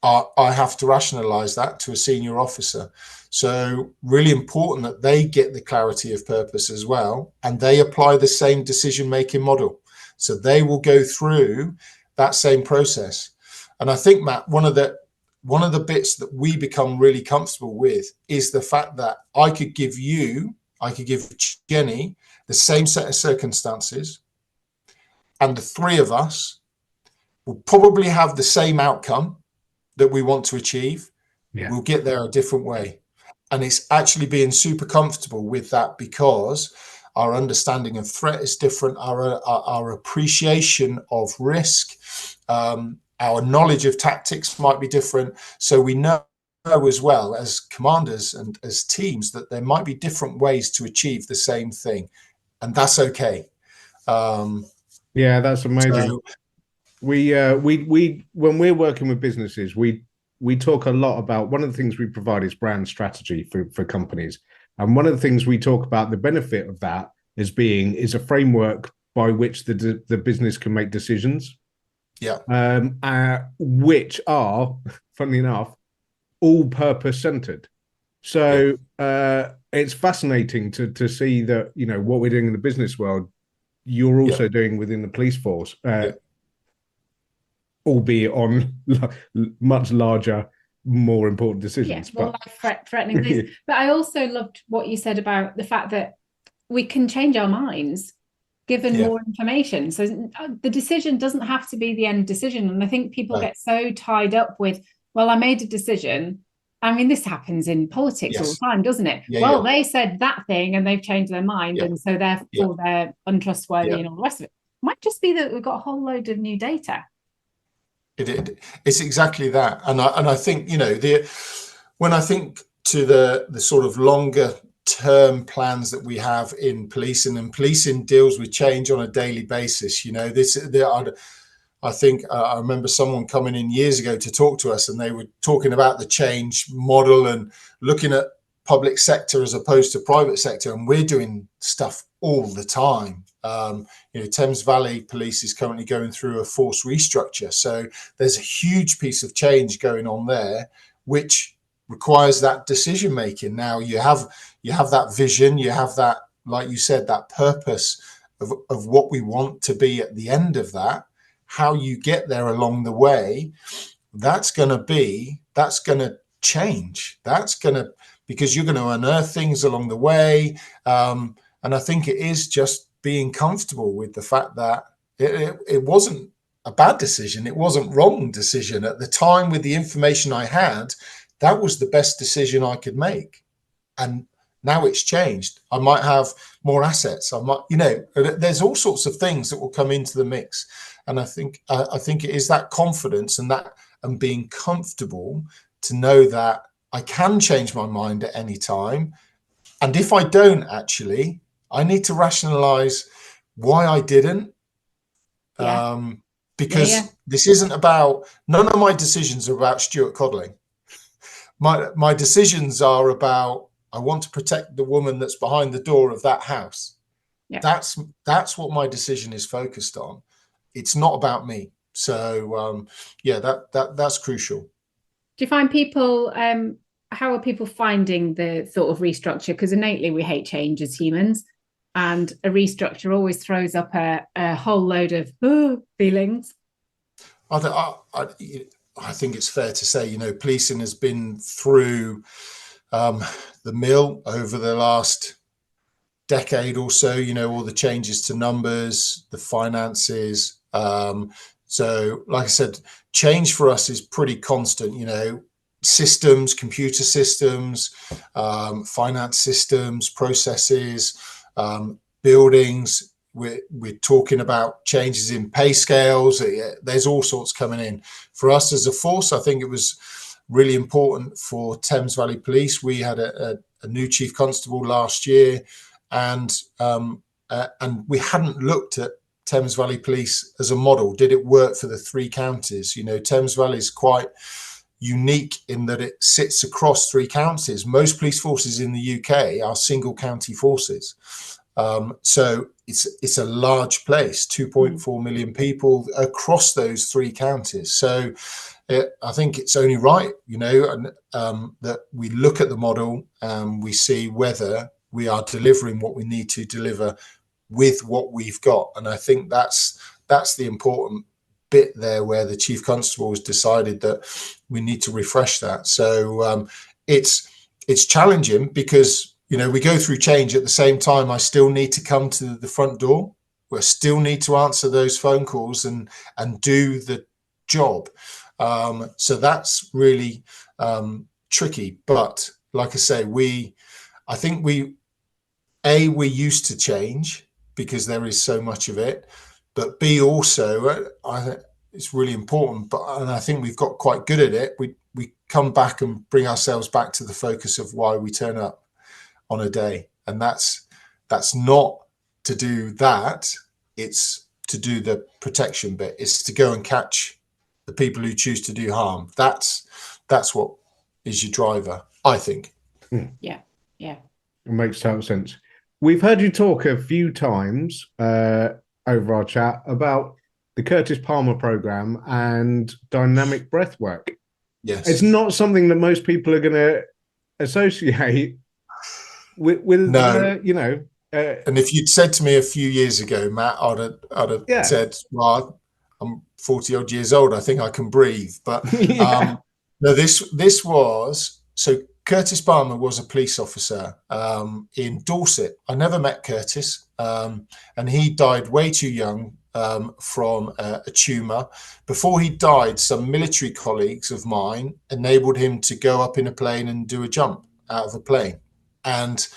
I have to rationalize that to a senior officer. So really important that they get the clarity of purpose as well, and they apply the same decision-making model. So they will go through that same process. And I think, Matt, one of the bits that we become really comfortable with is the fact that I could give Jenny the same set of circumstances, and the three of us will probably have the same outcome that we want to achieve. Yeah. We'll get there a different way. And it's actually being super comfortable with that, because our understanding of threat is different, our appreciation of risk, our knowledge of tactics might be different. So we know as well as commanders and as teams that there might be different ways to achieve the same thing, and that's okay.
Yeah, that's amazing. So, we when we're working with businesses, we talk a lot about, one of the things we provide is brand strategy for companies, and one of the things we talk about, the benefit of that is a framework by which the business can make decisions, which are, funnily enough, all purpose centered. So it's fascinating to see that, what we're doing in the business world, you're also doing within the police force. Albeit on much larger, more important decisions.
More life-threatening things. But I also loved what you said about the fact that we can change our minds given more information. So the decision doesn't have to be the end decision. And I think people get so tied up with, well, I made a decision. I mean, this happens in politics all the time, doesn't it? They said that thing and they've changed their mind, and so therefore they're untrustworthy and all the rest of it. Might just be that we've got a whole load of new data.
It's exactly that, and I think, when I think to the sort of longer term plans that we have in policing, and policing deals with change on a daily basis. I think I remember someone coming in years ago to talk to us, and they were talking about the change model and looking at public sector as opposed to private sector, and we're doing stuff all the time. Thames Valley Police is currently going through a force restructure, so there's a huge piece of change going on there, which requires that decision making. Now you have that vision, you have that, like you said, that purpose of what we want to be at the end of that. How you get there along the way, that's going to change. Because you're going to unearth things along the way. And I think it is just being comfortable with the fact that it wasn't a bad decision. It wasn't wrong decision at the time. With the information I had, that was the best decision I could make. And now it's changed. I might have more assets. I might, there's all sorts of things that will come into the mix. And I think it is that confidence and being comfortable to know that I can change my mind at any time. And if I don't, actually, I need to rationalize why I didn't. Because this isn't about, none of my decisions are about Stewart Codling. My decisions are about I want to protect the woman that's behind the door of that house.
Yeah.
That's what my decision is focused on. It's not about me. So yeah, that's crucial.
Do you find people, how are people finding the thought of restructure? Because innately we hate change as humans, and a restructure always throws up a whole load of feelings.
I think it's fair to say, you know, policing has been through the mill over the last decade or so, you know, all the changes to numbers, the finances. So like I said, change for us is pretty constant, you know, systems, computer systems, finance systems, processes, buildings. We're talking about changes in pay scales. There's all sorts coming in. For us as a force, I think it was really important for Thames Valley Police. We had a new chief constable last year, and we hadn't looked at Thames Valley Police as a model. Did it work for the 3 counties? You know, Thames Valley is quite unique in that it sits across 3 counties. Most police forces in the UK are single county forces. So it's a large place, 2.4 million people across those 3 counties. So I think it's only right, you know, that we look at the model and we see whether we are delivering what we need to deliver with what we've got. And I think that's the important bit there, where the chief constable has decided that we need to refresh that. So it's challenging because, you know, we go through change at the same time. I still need to come to the front door. We still need to answer those phone calls and do the job. So that's really tricky. But like I say, I think we're used to change because there is so much of it. But B, also, it's really important. And I think we've got quite good at it. We come back and bring ourselves back to the focus of why we turn up on a day, and that's not to do that. It's to do the protection bit. It's to go and catch the people who choose to do harm. That's what is your driver, I think.
Yeah.
It makes total sense. We've heard you talk a few times over our chat about the Curtis Palmer program and dynamic breath work.
Yes,
it's not something that most people are going to associate with
no.
you know.
And if you'd said to me a few years ago, Matt, I'd have said, well, I'm 40 odd years old. I think I can breathe. But no, this was, so Curtis Palmer was a police officer in Dorset. I never met Curtis, and he died way too young from a tumour. Before he died, some military colleagues of mine enabled him to go up in a plane and do a jump out of a plane, and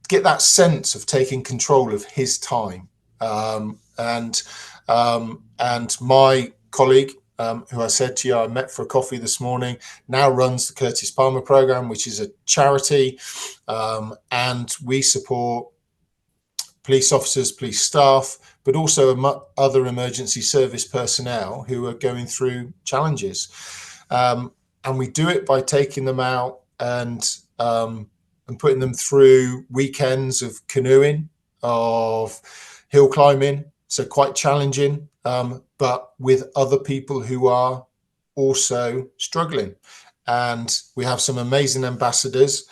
get that sense of taking control of his time. And my colleague, who I said to you I met for a coffee this morning, now runs the Curtis Palmer program, which is a charity, and we support police officers, police staff, but also other emergency service personnel who are going through challenges. And we do it by taking them out and putting them through weekends of canoeing, of hill climbing, so quite challenging, but with other people who are also struggling. And we have some amazing ambassadors,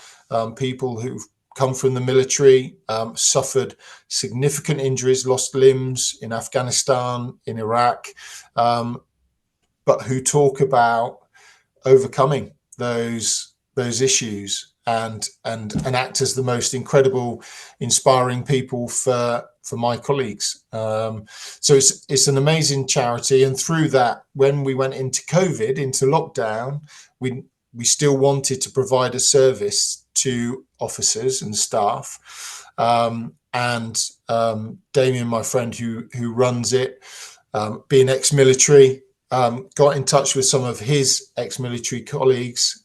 people who've come from the military, suffered significant injuries, lost limbs in Afghanistan, in Iraq, but who talk about overcoming those issues and act as the most incredible, inspiring people for my colleagues. So it's an amazing charity. And through that, when we went into COVID, into lockdown, we still wanted to provide a service to officers and staff. And Damien, my friend who runs it, being ex-military, got in touch with some of his ex-military colleagues.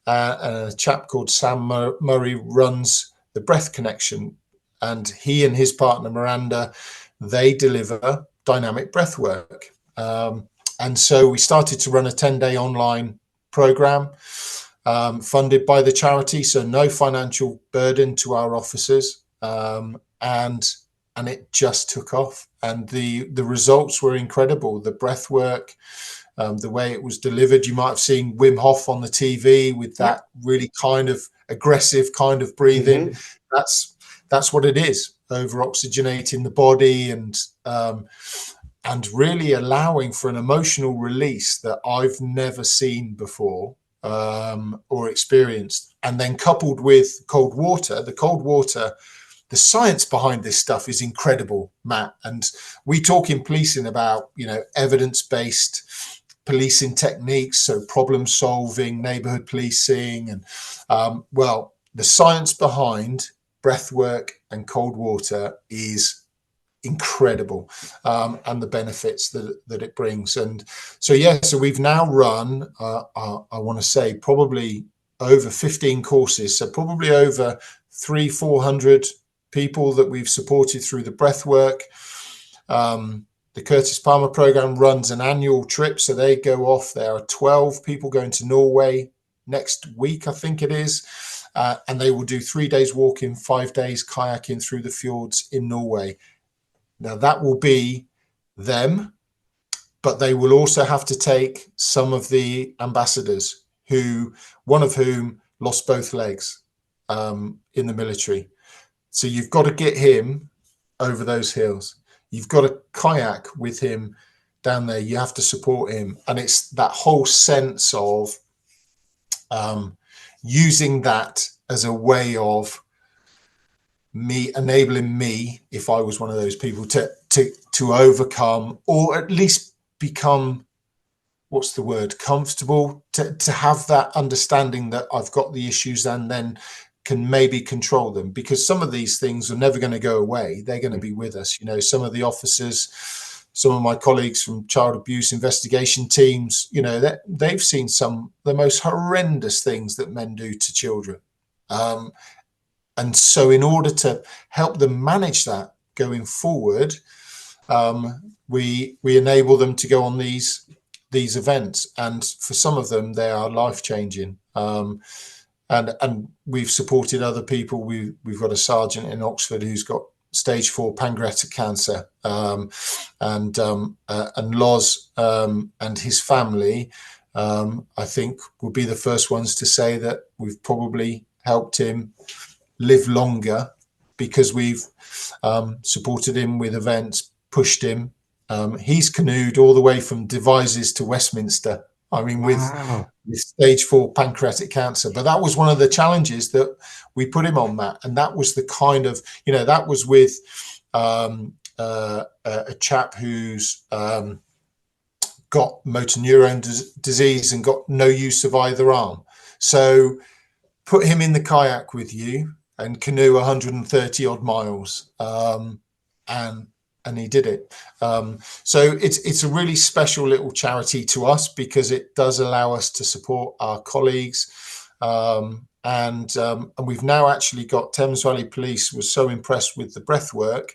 A chap called Sam Murray runs the Breath Connection, and he and his partner Miranda, they deliver dynamic breath work. And so we started to run a 10-day online program. funded by the charity, so no financial burden to our officers, and it just took off, and the results were incredible. The breath work, the way it was delivered, you might have seen Wim Hof on the TV with that really kind of aggressive kind of breathing. That's what it is, over oxygenating the body, and really allowing for an emotional release that I've never seen before, or experienced. And then coupled with cold water, the science behind this stuff is incredible, Matt. And we talk in policing about, evidence-based policing techniques, so problem solving, neighborhood policing, and the science behind breath work and cold water is incredible, and the benefits that it brings. And so we've now run, I want to say, probably over 15 courses, so probably over 300-400 people that we've supported through the breath work. The Curtis Palmer program runs an annual trip, so they go off. There are 12 people going to Norway next week, I think it is, and they will do 3 days walking, 5 days kayaking through the fjords in Norway. Now that will be them, but they will also have to take some of the ambassadors, one of whom lost both legs in the military. So you've got to get him over those hills. You've got to kayak with him down there. You have to support him. And it's that whole sense of using that as a way of enabling me, if I was one of those people, to overcome, or at least become, what's the word, comfortable, to have that understanding that I've got the issues and then can maybe control them, because some of these things are never going to go away. They're going to be with us. Some of the officers, some of my colleagues from child abuse investigation teams, they've seen some of the most horrendous things that men do to children. And so in order to help them manage that going forward, we enable them to go on these events. And for some of them, they are life-changing. And we've supported other people. We've got a sergeant in Oxford who's got stage 4 pancreatic cancer, and Loz and his family, I think, will be the first ones to say that we've probably helped him live longer, because we've supported him with events, pushed him. He's canoed all the way from Devizes to Westminster. I mean, with stage 4 pancreatic cancer. But that was one of the challenges that we put him on, Matt. And that was the kind of, that was with a chap who's got motor neurone disease and got no use of either arm. So put him in the kayak with you and canoe 130 odd miles, and he did it. So it's a really special little charity to us, because it does allow us to support our colleagues, and we've now actually got Thames Valley Police was so impressed with the breath work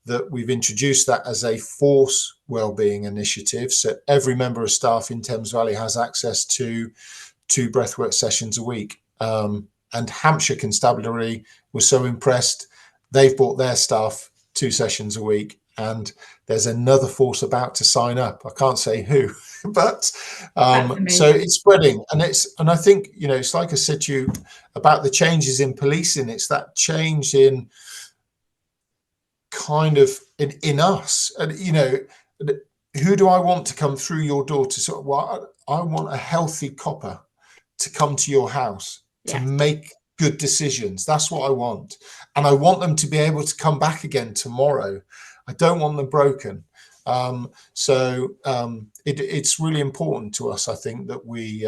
that we've introduced that as a force wellbeing initiative. So every member of staff in Thames Valley has access to 2 breathwork sessions a week. And Hampshire Constabulary was so impressed, they've brought their staff 2 sessions a week, and there's another force about to sign up. I can't say who, but so it's spreading, and I think, it's like I said to you about the changes in policing. It's that change in kind of in us, and who do I want to come through your door to sort of, well, I want a healthy copper to come to your house, to make good decisions. That's what I want. And I want them to be able to come back again tomorrow. I don't want them broken. So it's really important to us, I think, that we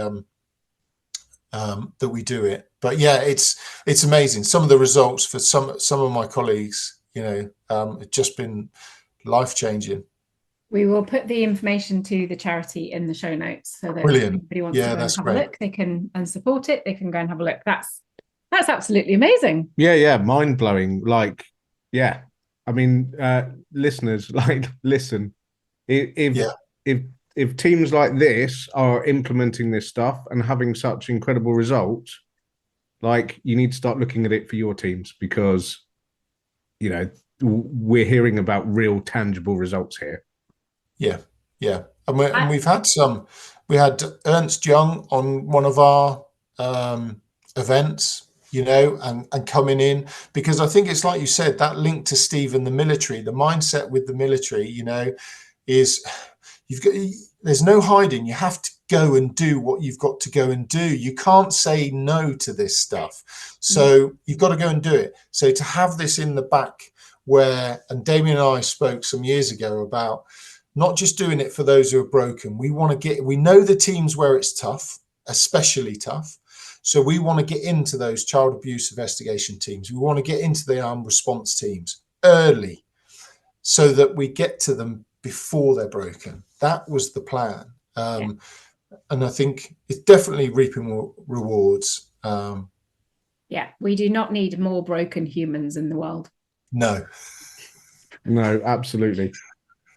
do it. But yeah, it's amazing. Some of the results for some of my colleagues, have just been life-changing.
We will put the information to the charity in the show notes, so that if anybody wants to go and have a look, they can, and support it, they can go and have a look. That's absolutely amazing.
Yeah, mind-blowing. Like, I mean, listeners, like, listen, if if teams like this are implementing this stuff and having such incredible results, like, you need to start looking at it for your teams, because, you know, we're hearing about real tangible results here.
Yeah, yeah. And we've had we had Ernst Young on one of our events, you know, and coming in, because I think it's like you said, that link to Stephen, the military, the mindset with the military, you know, is there's no hiding. You have to go and do what you've got to go and do. You can't say no to this stuff. So you've got to go and do it. So to have this in the back where, and Damien and I spoke some years ago about not just doing it for those who are broken. We know the teams where it's tough, especially tough. So we want to get into those child abuse investigation teams. We want to get into the armed response teams early so that we get to them before they're broken. That was the plan. And I think it's definitely reaping rewards.
We do not need more broken humans in the world.
No,
absolutely.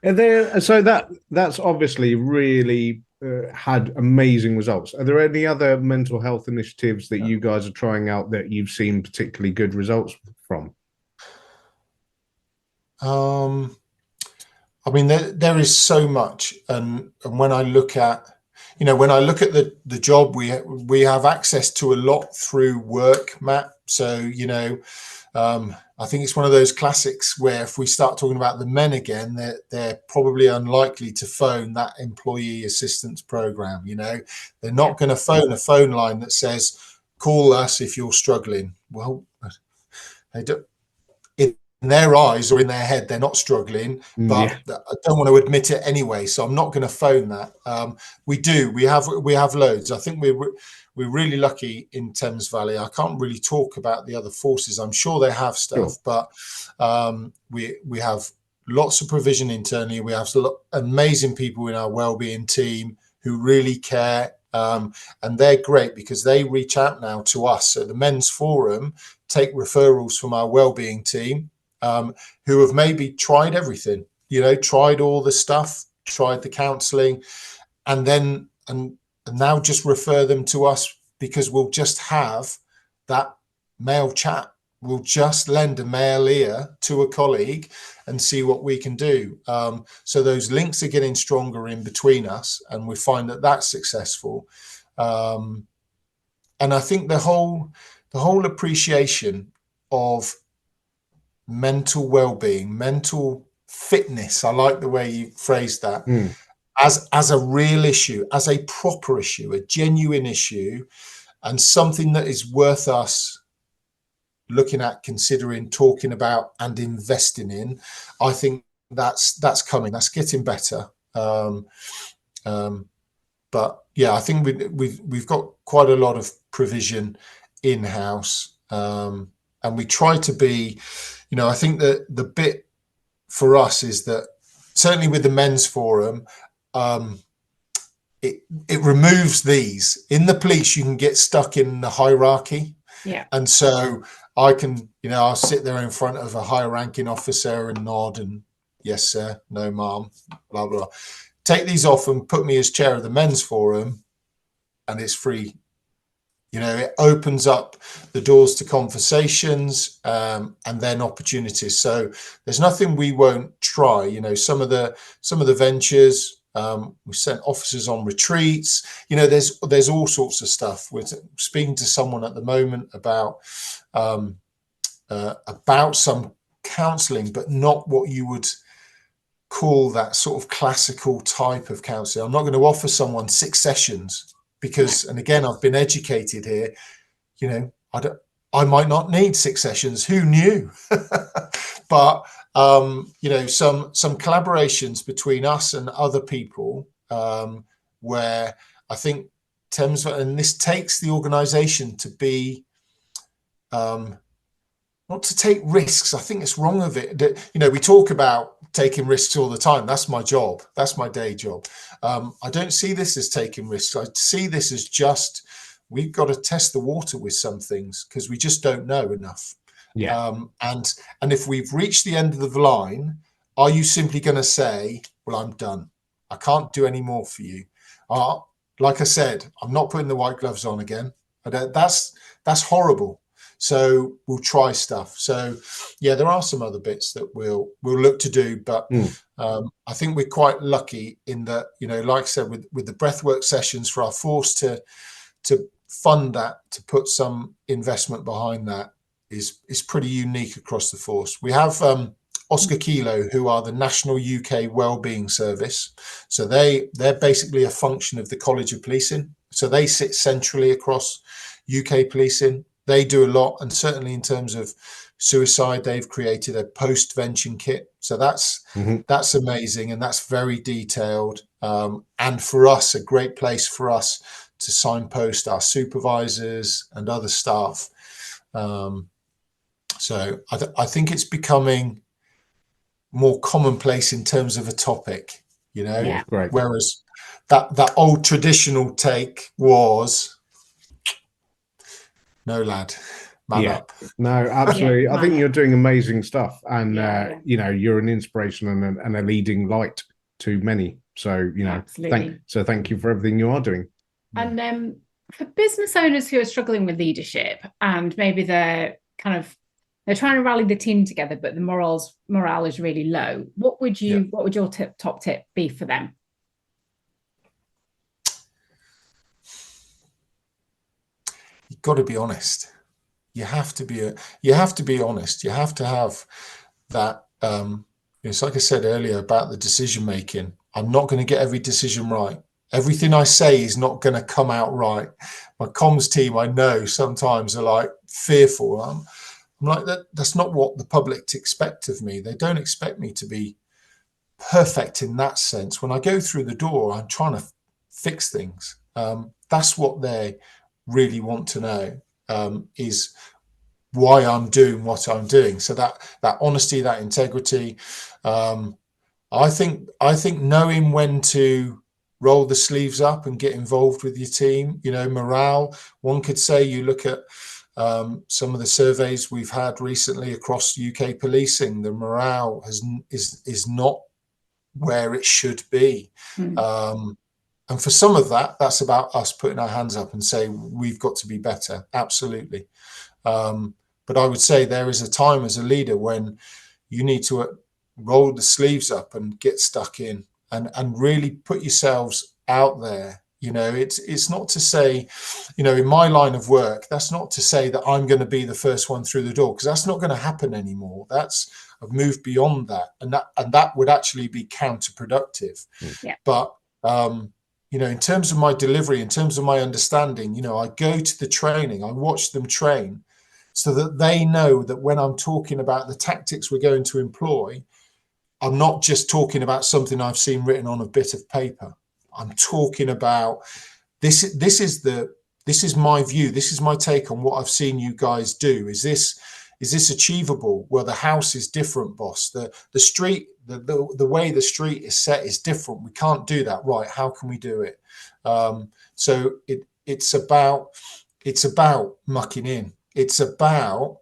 So that's obviously really had amazing results. Are there any other mental health initiatives that you guys are trying out that you've seen particularly good results from?
I mean, there is so much, and when I look at, you know, when I look at the job, we have access to a lot through work, Matt. So, you know, I think it's one of those classics where if we start talking about the men again, they're probably unlikely to phone that employee assistance program. You know, they're not going to phone a phone line that says, call us if you're struggling. Well, they don't. In their eyes or in their head, they're not struggling, but I don't want to admit it anyway. So I'm not going to phone that. We have loads. I think we're really lucky in Thames Valley. I can't really talk about the other forces. I'm sure they have stuff, but we have lots of provision internally. We have amazing people in our wellbeing team who really care. And they're great because they reach out now to us. So the Men's Forum take referrals from our wellbeing team, who have maybe tried everything, you know, tried all the stuff, tried the counselling, and now just refer them to us because we'll just have that male chat. We'll just lend a male ear to a colleague and see what we can do. So those links are getting stronger in between us, and we find that that's successful. And I think the whole appreciation of mental well-being, mental fitness, I like the way you phrased that, as a real issue, as a proper issue, a genuine issue, and something that is worth us looking at, considering, talking about, and investing in. I think that's coming, that's getting better. But yeah, I think we've got quite a lot of provision in-house, and we try to be, you know, I think that the bit for us is that certainly with the Men's Forum, it removes these. In the police, you can get stuck in the hierarchy.
Yeah.
And so I can, you know, I'll sit there in front of a high ranking officer and nod and yes, sir, no, ma'am, blah, blah. Take these off and put me as chair of the Men's Forum and it's free. You know, it opens up the doors to conversations and then opportunities. So there's nothing we won't try. You know, some of the ventures, we sent officers on retreats. You know, there's all sorts of stuff. We're speaking to someone at the moment about some counselling, but not what you would call that sort of classical type of counselling. I'm not going to offer someone 6 sessions. Because, and again, I've been educated here, you know, I might not need 6 sessions. Who knew? But, you know, some collaborations between us and other people where I think Thames, and this takes the organisation to be, not to take risks. I think it's wrong of it. You know, we talk about taking risks all the time. That's my job. That's my day job. I don't see this as taking risks. I see this as just, we've got to test the water with some things because we just don't know enough.
Yeah.
And if we've reached the end of the line, are you simply going to say, well, I'm done. I can't do any more for you. Like I said, I'm not putting the white gloves on again. That's horrible. So we'll try stuff. So yeah, there are some other bits that we'll look to do, but I think we're quite lucky in that, you know, like I said, with the breathwork sessions for our force to fund that, to put some investment behind that is pretty unique across the force. We have Oscar Kilo, who are the National UK Wellbeing Service. So they're basically a function of the College of Policing. So they sit centrally across UK policing. They do a lot, and certainly in terms of suicide, they've created a post-vention kit. So that's amazing, and that's very detailed. And for us, a great place for us to signpost our supervisors and other staff. So I think it's becoming more commonplace in terms of a topic, you know.
Yeah.
Great.
Whereas that old traditional take was, no lad, man up.
No, absolutely. I think you're doing amazing stuff, and you know, you're an inspiration and a leading light to many. So, you know, thank you for everything you are doing.
And for business owners who are struggling with leadership, and maybe they're trying to rally the team together, but the morale is really low, what would your top tip be for them?
You've got to be honest. You have to be honest. You have to have that. It's like I said earlier about the decision making. I'm not going to get every decision right. Everything I say is not going to come out right. My comms team, I know, sometimes are like fearful. I'm like, that's not what the public expect of me. They don't expect me to be perfect in that sense. When I go through the door, I'm trying to fix things. That's what they really want to know, is why I'm doing what I'm doing. So that honesty, that integrity. I think knowing when to roll the sleeves up and get involved with your team, you know, morale. One could say, you look at some of the surveys we've had recently across UK policing, the morale is not where it should be. And for some of that's about us putting our hands up and say, we've got to be better. Absolutely. But I would say there is a time as a leader when you need to roll the sleeves up and get stuck in and really put yourselves out there. You know, it's not to say, you know, in my line of work, that's not to say that I'm going to be the first one through the door, because that's not going to happen anymore. I've moved beyond that, and that would actually be counterproductive.
Yeah.
But you know, in terms of my delivery, in terms of my understanding, you know, I go to the training, I watch them train, so that they know that when I'm talking about the tactics we're going to employ, I'm not just talking about something I've seen written on a bit of paper. I'm talking about this is my view. This is my take on what I've seen you guys do. Is this achievable? Well, the house is different, boss. The street, the way the street is set is different. We can't do that. Right. How can we do it? So it's about mucking in. It's about,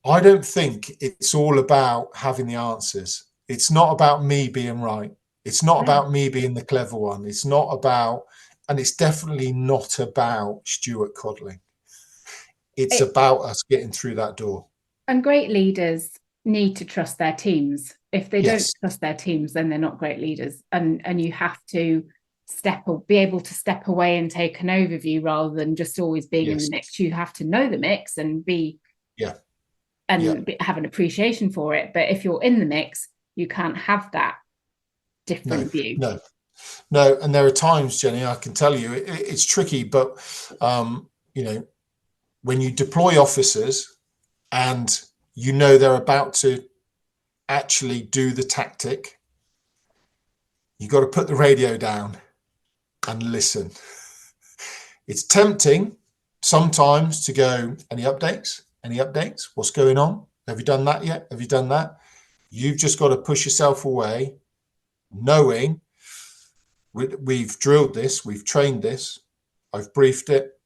I don't think it's all about having the answers. It's not about me being right. It's not about me being the clever one. It's not about, and it's definitely not about Stewart Codling. It's about us getting through that door.
And great leaders need to trust their teams. If they don't trust their teams, then they're not great leaders. And you have to be able to step away and take an overview rather than just always being in the mix. You have to know the mix and have an appreciation for it. But if you're in the mix, you can't have that different view.
No. And there are times, Jenny, I can tell you it's tricky, but you know, when you deploy officers and you know they're about to actually do the tactic, you got to put the radio down and listen. It's tempting sometimes to go, any updates? What's going on? Have you done that yet? Have you done that? You've just got to push yourself away, knowing we've drilled this, we've trained this, I've briefed it,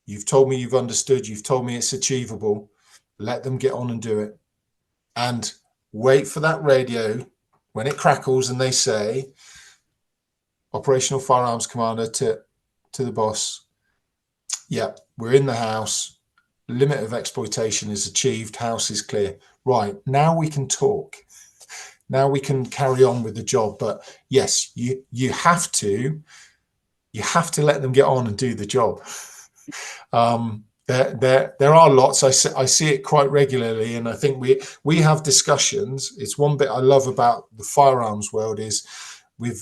you've told me you've understood, you've told me it's achievable. Let them get on and do it. And wait for that radio when it crackles and they say, operational firearms commander to the boss. Yeah, we're in the house. Limit of exploitation is achieved. House is clear. Right, now we can talk. Now we can carry on with the job. But yes, you have to let them get on and do the job. There are lots. I see it quite regularly, and I think we have discussions. It's one bit I love about the firearms world is we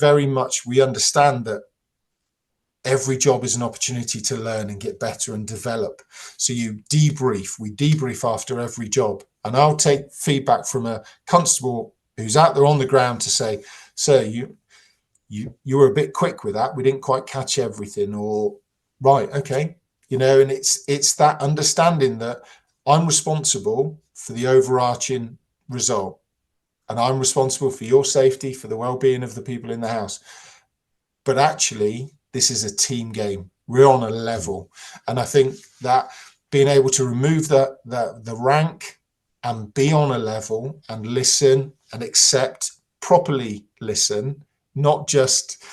understand that every job is an opportunity to learn and get better and develop. So we debrief after every job, and I'll take feedback from a constable who's out there on the ground to say, sir, you were a bit quick with that. We didn't quite catch everything, or right. Okay. And it's that understanding that I'm responsible for the overarching result, and I'm responsible for your safety, for the well-being of the people in the house. But actually, this is a team game. We're on a level. And I think that being able to remove the rank and be on a level and listen and accept, properly listen, not just,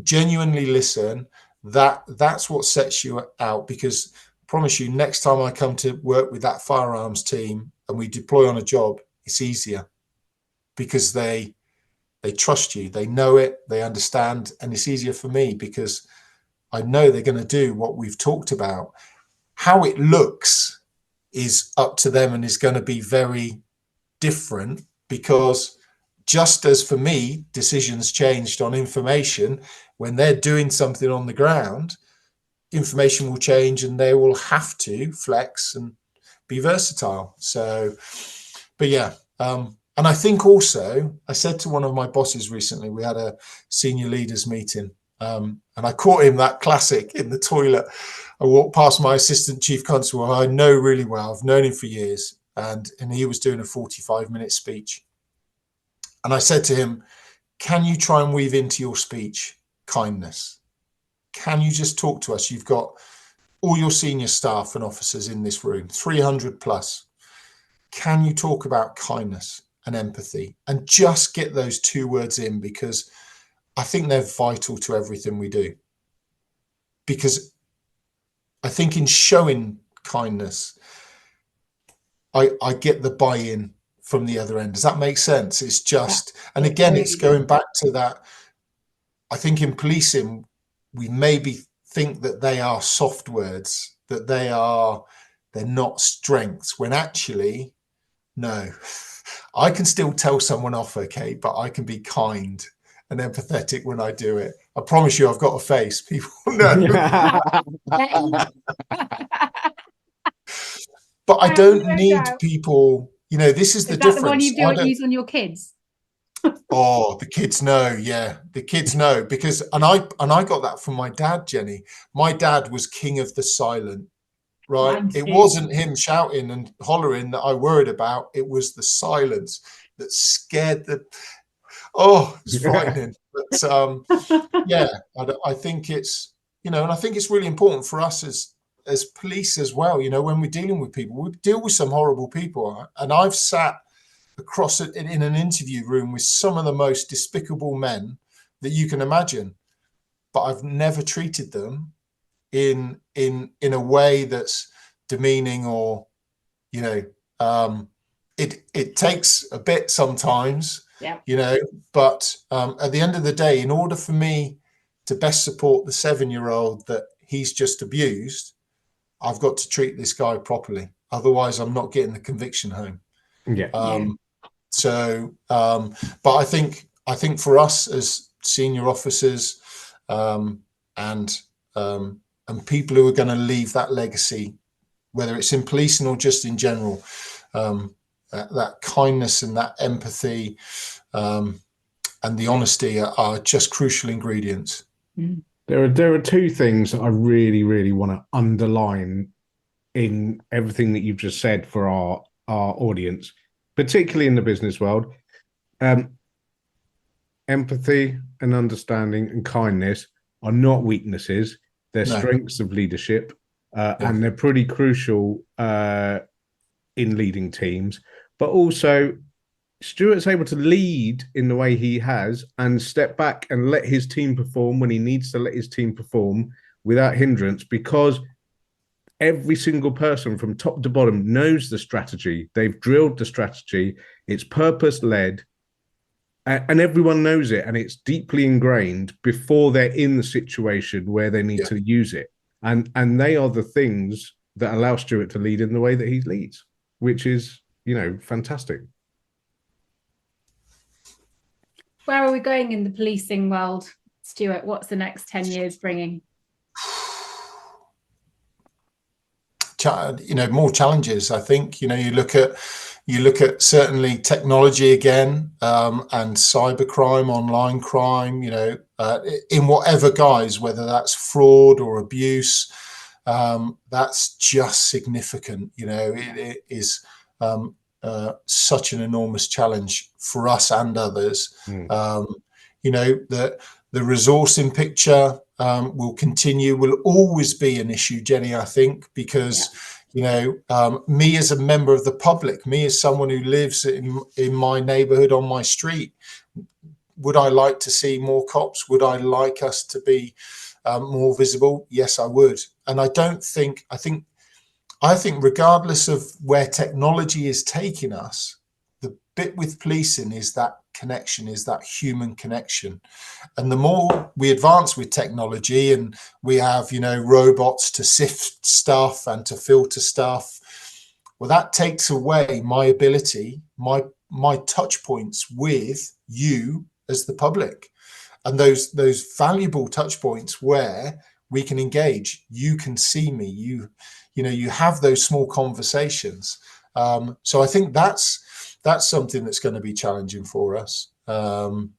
genuinely listen, that's what sets you out. Because I promise you, next time I come to work with that firearms team and we deploy on a job, it's easier because they trust you, they know it, they understand, and it's easier for me because I know they're going to do what we've talked about. How it looks is up to them and is going to be very different, because just as for me, decisions changed on information, when they're doing something on the ground, information will change and they will have to flex and be versatile. So, but yeah, and I think also, I said to one of my bosses recently, we had a senior leaders meeting, and I caught him that classic in the toilet. I walked past my assistant chief constable, who I know really well. I've known him for years, and he was doing a 45-minute speech. And I said to him, can you try and weave into your speech kindness? Can you just talk to us? You've got all your senior staff and officers in this room, 300 plus. Can you talk about kindness and empathy, and just get those 2 words in, because I think they're vital to everything we do. Because I think in showing kindness, I get the buy-in from the other end. Does that make sense? It's just, and again, it's going back to that. I think in policing, we maybe think that they are soft words, that they're not strengths, when actually, no. I can still tell someone off, okay, but I can be kind and empathetic when I do it. I promise you, I've got a face. People know. But I don't need people. This is the difference. Is that the one
you don't use on your kids?
Oh, the kids know. Yeah, the kids know, because and I got that from my dad, Jenny. My dad was king of the silent. Right. It wasn't him shouting and hollering that I worried about. It was the silence that scared it's frightening. But yeah, I think it's, and I think it's really important for us as police as well. When we're dealing with people, we deal with some horrible people. And I've sat across it in an interview room with some of the most despicable men that you can imagine, but I've never treated them in a way that's demeaning, or it takes a bit sometimes, but at the end of the day, in order for me to best support the 7-year-old that he's just abused, I've got to treat this guy properly, otherwise I'm not getting the conviction home. So but I think for us as senior officers, and people who are going to leave that legacy, whether it's in policing or just in general, that kindness and that empathy and the honesty are just crucial ingredients.
There are 2 things that I really, really want to underline in everything that you've just said for our audience, particularly in the business world. Empathy and understanding and kindness are not weaknesses. They're strengths of leadership, and they're pretty crucial in leading teams. But also, Stuart's able to lead in the way he has and step back and let his team perform when he needs to let his team perform without hindrance, because every single person from top to bottom knows the strategy. They've drilled the strategy. It's purpose led, and everyone knows it, and it's deeply ingrained before they're in the situation where they need to use it. And they are the things that allow Stewart to lead in the way that he leads, which is, fantastic.
Where are we going in the policing world, Stewart? What's the next 10 years bringing?
More challenges. I think, you look at certainly technology again, and cybercrime, online crime, in whatever guise, whether that's fraud or abuse, that's just significant. It is such an enormous challenge for us and others. The resourcing picture will always be an issue, Jenny, I think, because me as a member of the public, me as someone who lives in my neighborhood, on my street, would I like to see more cops? Would I like us to be more visible? Yes, I would. And I think regardless of where technology is taking us, the bit with policing is that connection, is that human connection. And the more we advance with technology and we have, robots to sift stuff and to filter stuff, well, that takes away my ability, my touch points with you as the public, and those valuable touch points where we can engage. You can see me, you have those small conversations. So I think that's something that's going to be challenging for us. I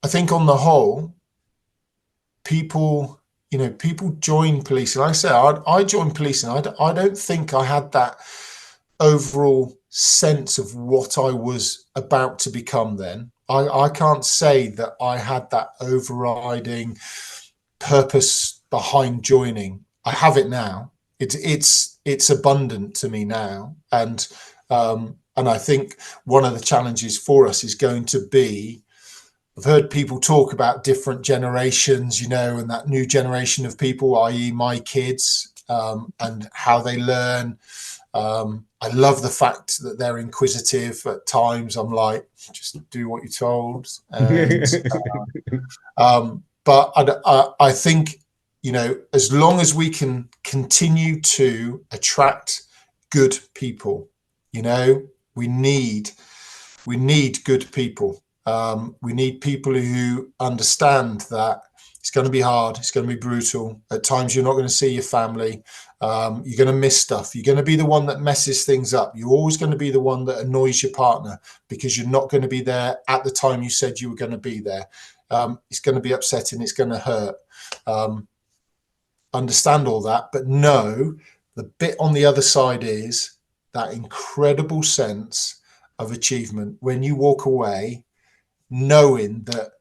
think on the whole, people join policing. Like I say, I joined policing. I don't think I had that overall sense of what I was about to become then. I can't say that I had that overriding purpose behind joining. I have it now. It's abundant to me now, and I think one of the challenges for us is going to be, I've heard people talk about different generations, and that new generation of people, i.e. my kids, and how they learn. I love the fact that they're inquisitive. At times I'm like, just do what you're told. And, but I think, as long as we can continue to attract good people, we need good people. We need people who understand that it's going to be hard. It's going to be brutal. At times, you're not going to see your family. You're going to miss stuff. You're going to be the one that messes things up. You're always going to be the one that annoys your partner because you're not going to be there at the time you said you were going to be there. It's going to be upsetting. It's going to hurt. Understand all that, but know the bit on the other side is that incredible sense of achievement when you walk away knowing that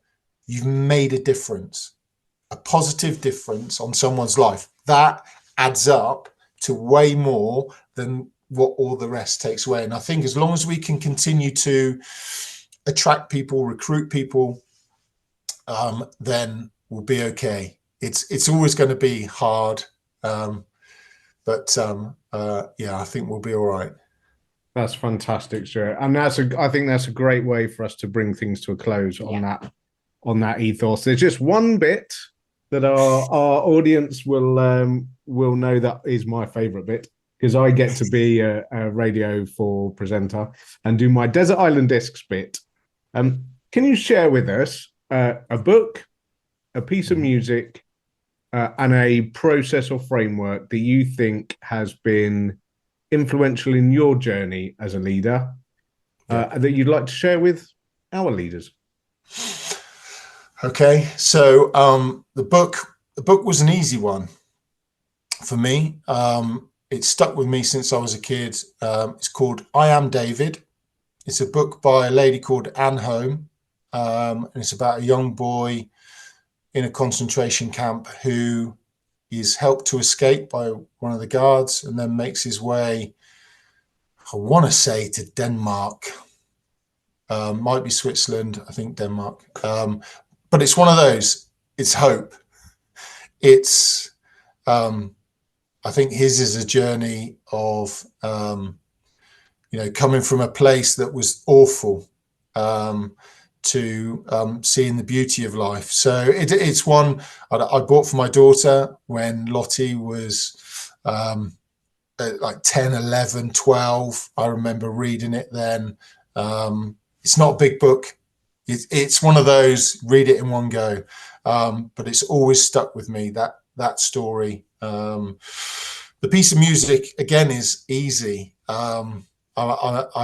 you've made a difference, a positive difference on someone's life. That adds up to way more than what all the rest takes away. And I think as long as we can continue to attract people, recruit people, then we'll be okay. It's always going to be hard, but I think we'll be all right.
That's fantastic, Stuart. And I think that's a great way for us to bring things to a close on that ethos. There's just one bit that our audience will know that is my favorite bit, because I get to be a Radio 4 presenter and do my Desert Island Discs bit. Can you share with us a book, a piece of music, and a process or framework that you think has been influential in your journey as a leader, that you'd like to share with our leaders?
Okay, so the book was an easy one for me. It stuck with me since I was a kid. It's called I Am David. It's a book by a lady called Anne Home, and it's about a young boy in a concentration camp who is helped to escape by one of the guards and then makes his way I want to say to Denmark. Might be Switzerland, I think Denmark. But it's one of those, it's hope. It's, I think his is a journey of, coming from a place that was awful to seeing the beauty of life. So it's one I bought for my daughter when Lottie was like 10, 11, 12. I remember reading it then. It's not a big book. It's one of those, read it in one go. But it's always stuck with me, that story. The piece of music, again, is easy. I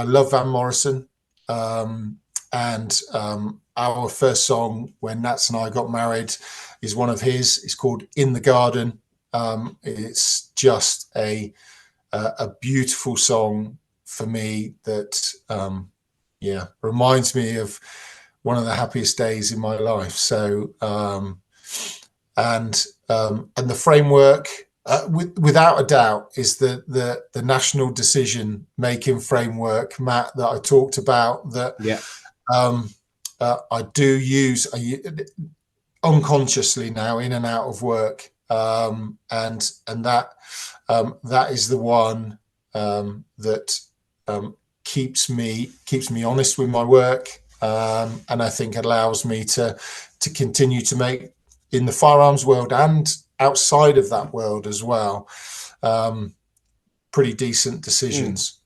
love Van Morrison. And our first song when Nats and I got married is one of his. It's called In the Garden. It's just a beautiful song for me that reminds me of one of the happiest days in my life. So and the framework, without a doubt, is the national decision making framework, Matt, that I talked about. That I do use unconsciously now in and out of work, and that is the one that keeps me honest with my work, and I think allows me to continue to make, in the firearms world and outside of that world as well, pretty decent decisions.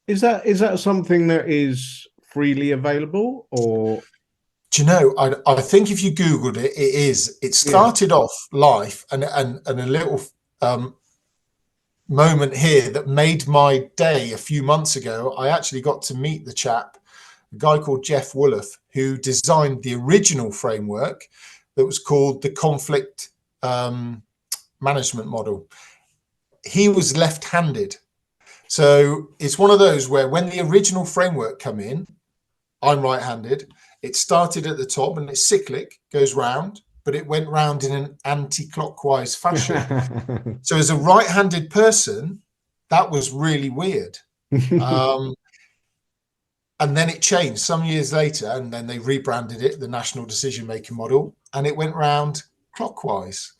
Is that something that is freely available, or?
Do you know, I think if you Googled it, it is. It started off life and a little moment here that made my day a few months ago. I actually got to meet the chap, a guy called Jeff Woolf, who designed the original framework that was called the conflict management model. He was left-handed. So it's one of those where when the original framework come in, I'm right-handed. It started at the top and it's cyclic, goes round, but it went round in an anti-clockwise fashion. So as a right-handed person, that was really weird. And then it changed some years later, and then they rebranded it the National Decision Making Model, and it went round clockwise.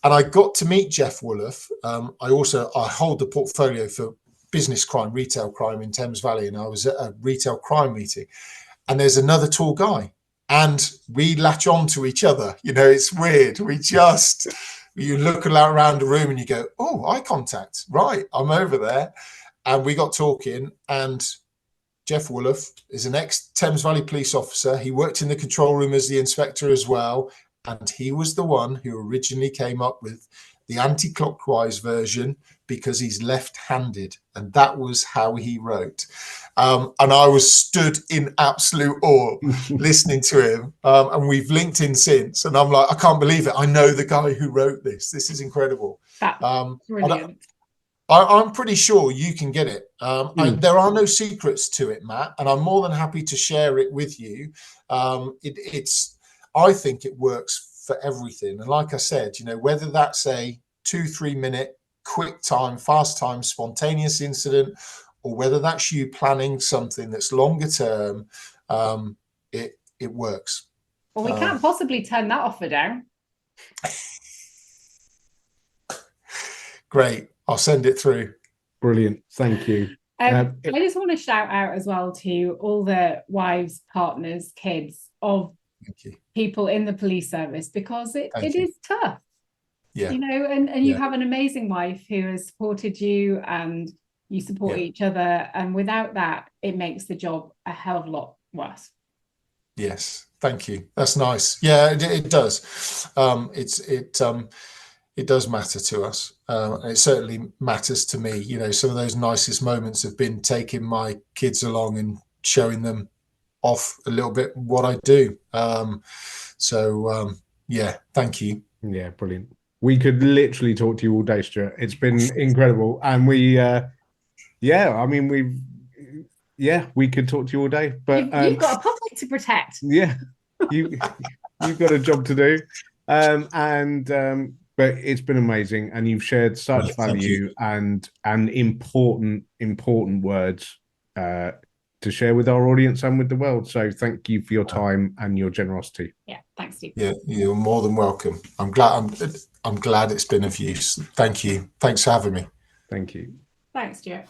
And I got to meet Jeff Woolf. I hold the portfolio for business crime, retail crime in Thames Valley, and I was at a retail crime meeting. And there's another tall guy, and we latch on to each other. It's weird. You look around the room and you go, oh, eye contact. Right, I'm over there. And we got talking, and Jeff Woolf is an ex-Thames Valley police officer. He worked in the control room as the inspector as well. And he was the one who originally came up with the anti-clockwise version because he's left-handed. And that was how he wrote. And I was stood in absolute awe listening to him. And we've linked in since. And I'm like, I can't believe it. I know the guy who wrote this. This is incredible.
That's brilliant.
I'm pretty sure you can get it. There are no secrets to it, Matt, and I'm more than happy to share it with you. I think it works for everything. And like I said, whether that's a 2-3 minute quick time, fast time, spontaneous incident, or whether that's you planning something that's longer term, it works.
Well, we can't possibly turn that offer down.
Great. I'll send it through.
Brilliant. Thank you.
I just want to shout out as well to all the wives, partners, kids of people in the police service, because it is tough.
Yeah.
And you have an amazing wife who has supported you, and you support each other. And without that, it makes the job a hell of a lot worse.
Yes. Thank you. That's nice. Yeah, it does. It does matter to us. It certainly matters to me. Some of those nicest moments have been taking my kids along and showing them off a little bit what I do. Thank you.
Yeah, brilliant. We could literally talk to you all day, Stuart. It's been incredible. And we could talk to you all day. But
you've got a public to protect.
Yeah, you've got a job to do. but it's been amazing, and you've shared such value and important words to share with our audience and with the world. So thank you for your time and your generosity.
Yeah, thanks, Steve.
Yeah, you're more than welcome. I'm glad it's been of use. Thank you. Thanks for having me.
Thank you.
Thanks, Stuart.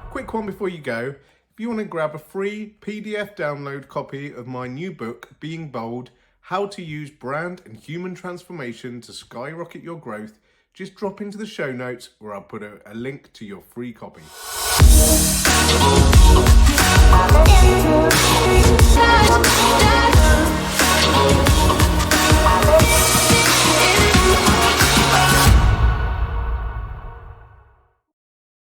Quick one before you go. If you want to grab a free PDF download copy of my new book, Being Bold, How to Use Brand and Human Transformation to Skyrocket Your Growth, just drop into the show notes where I'll put a link to your free copy.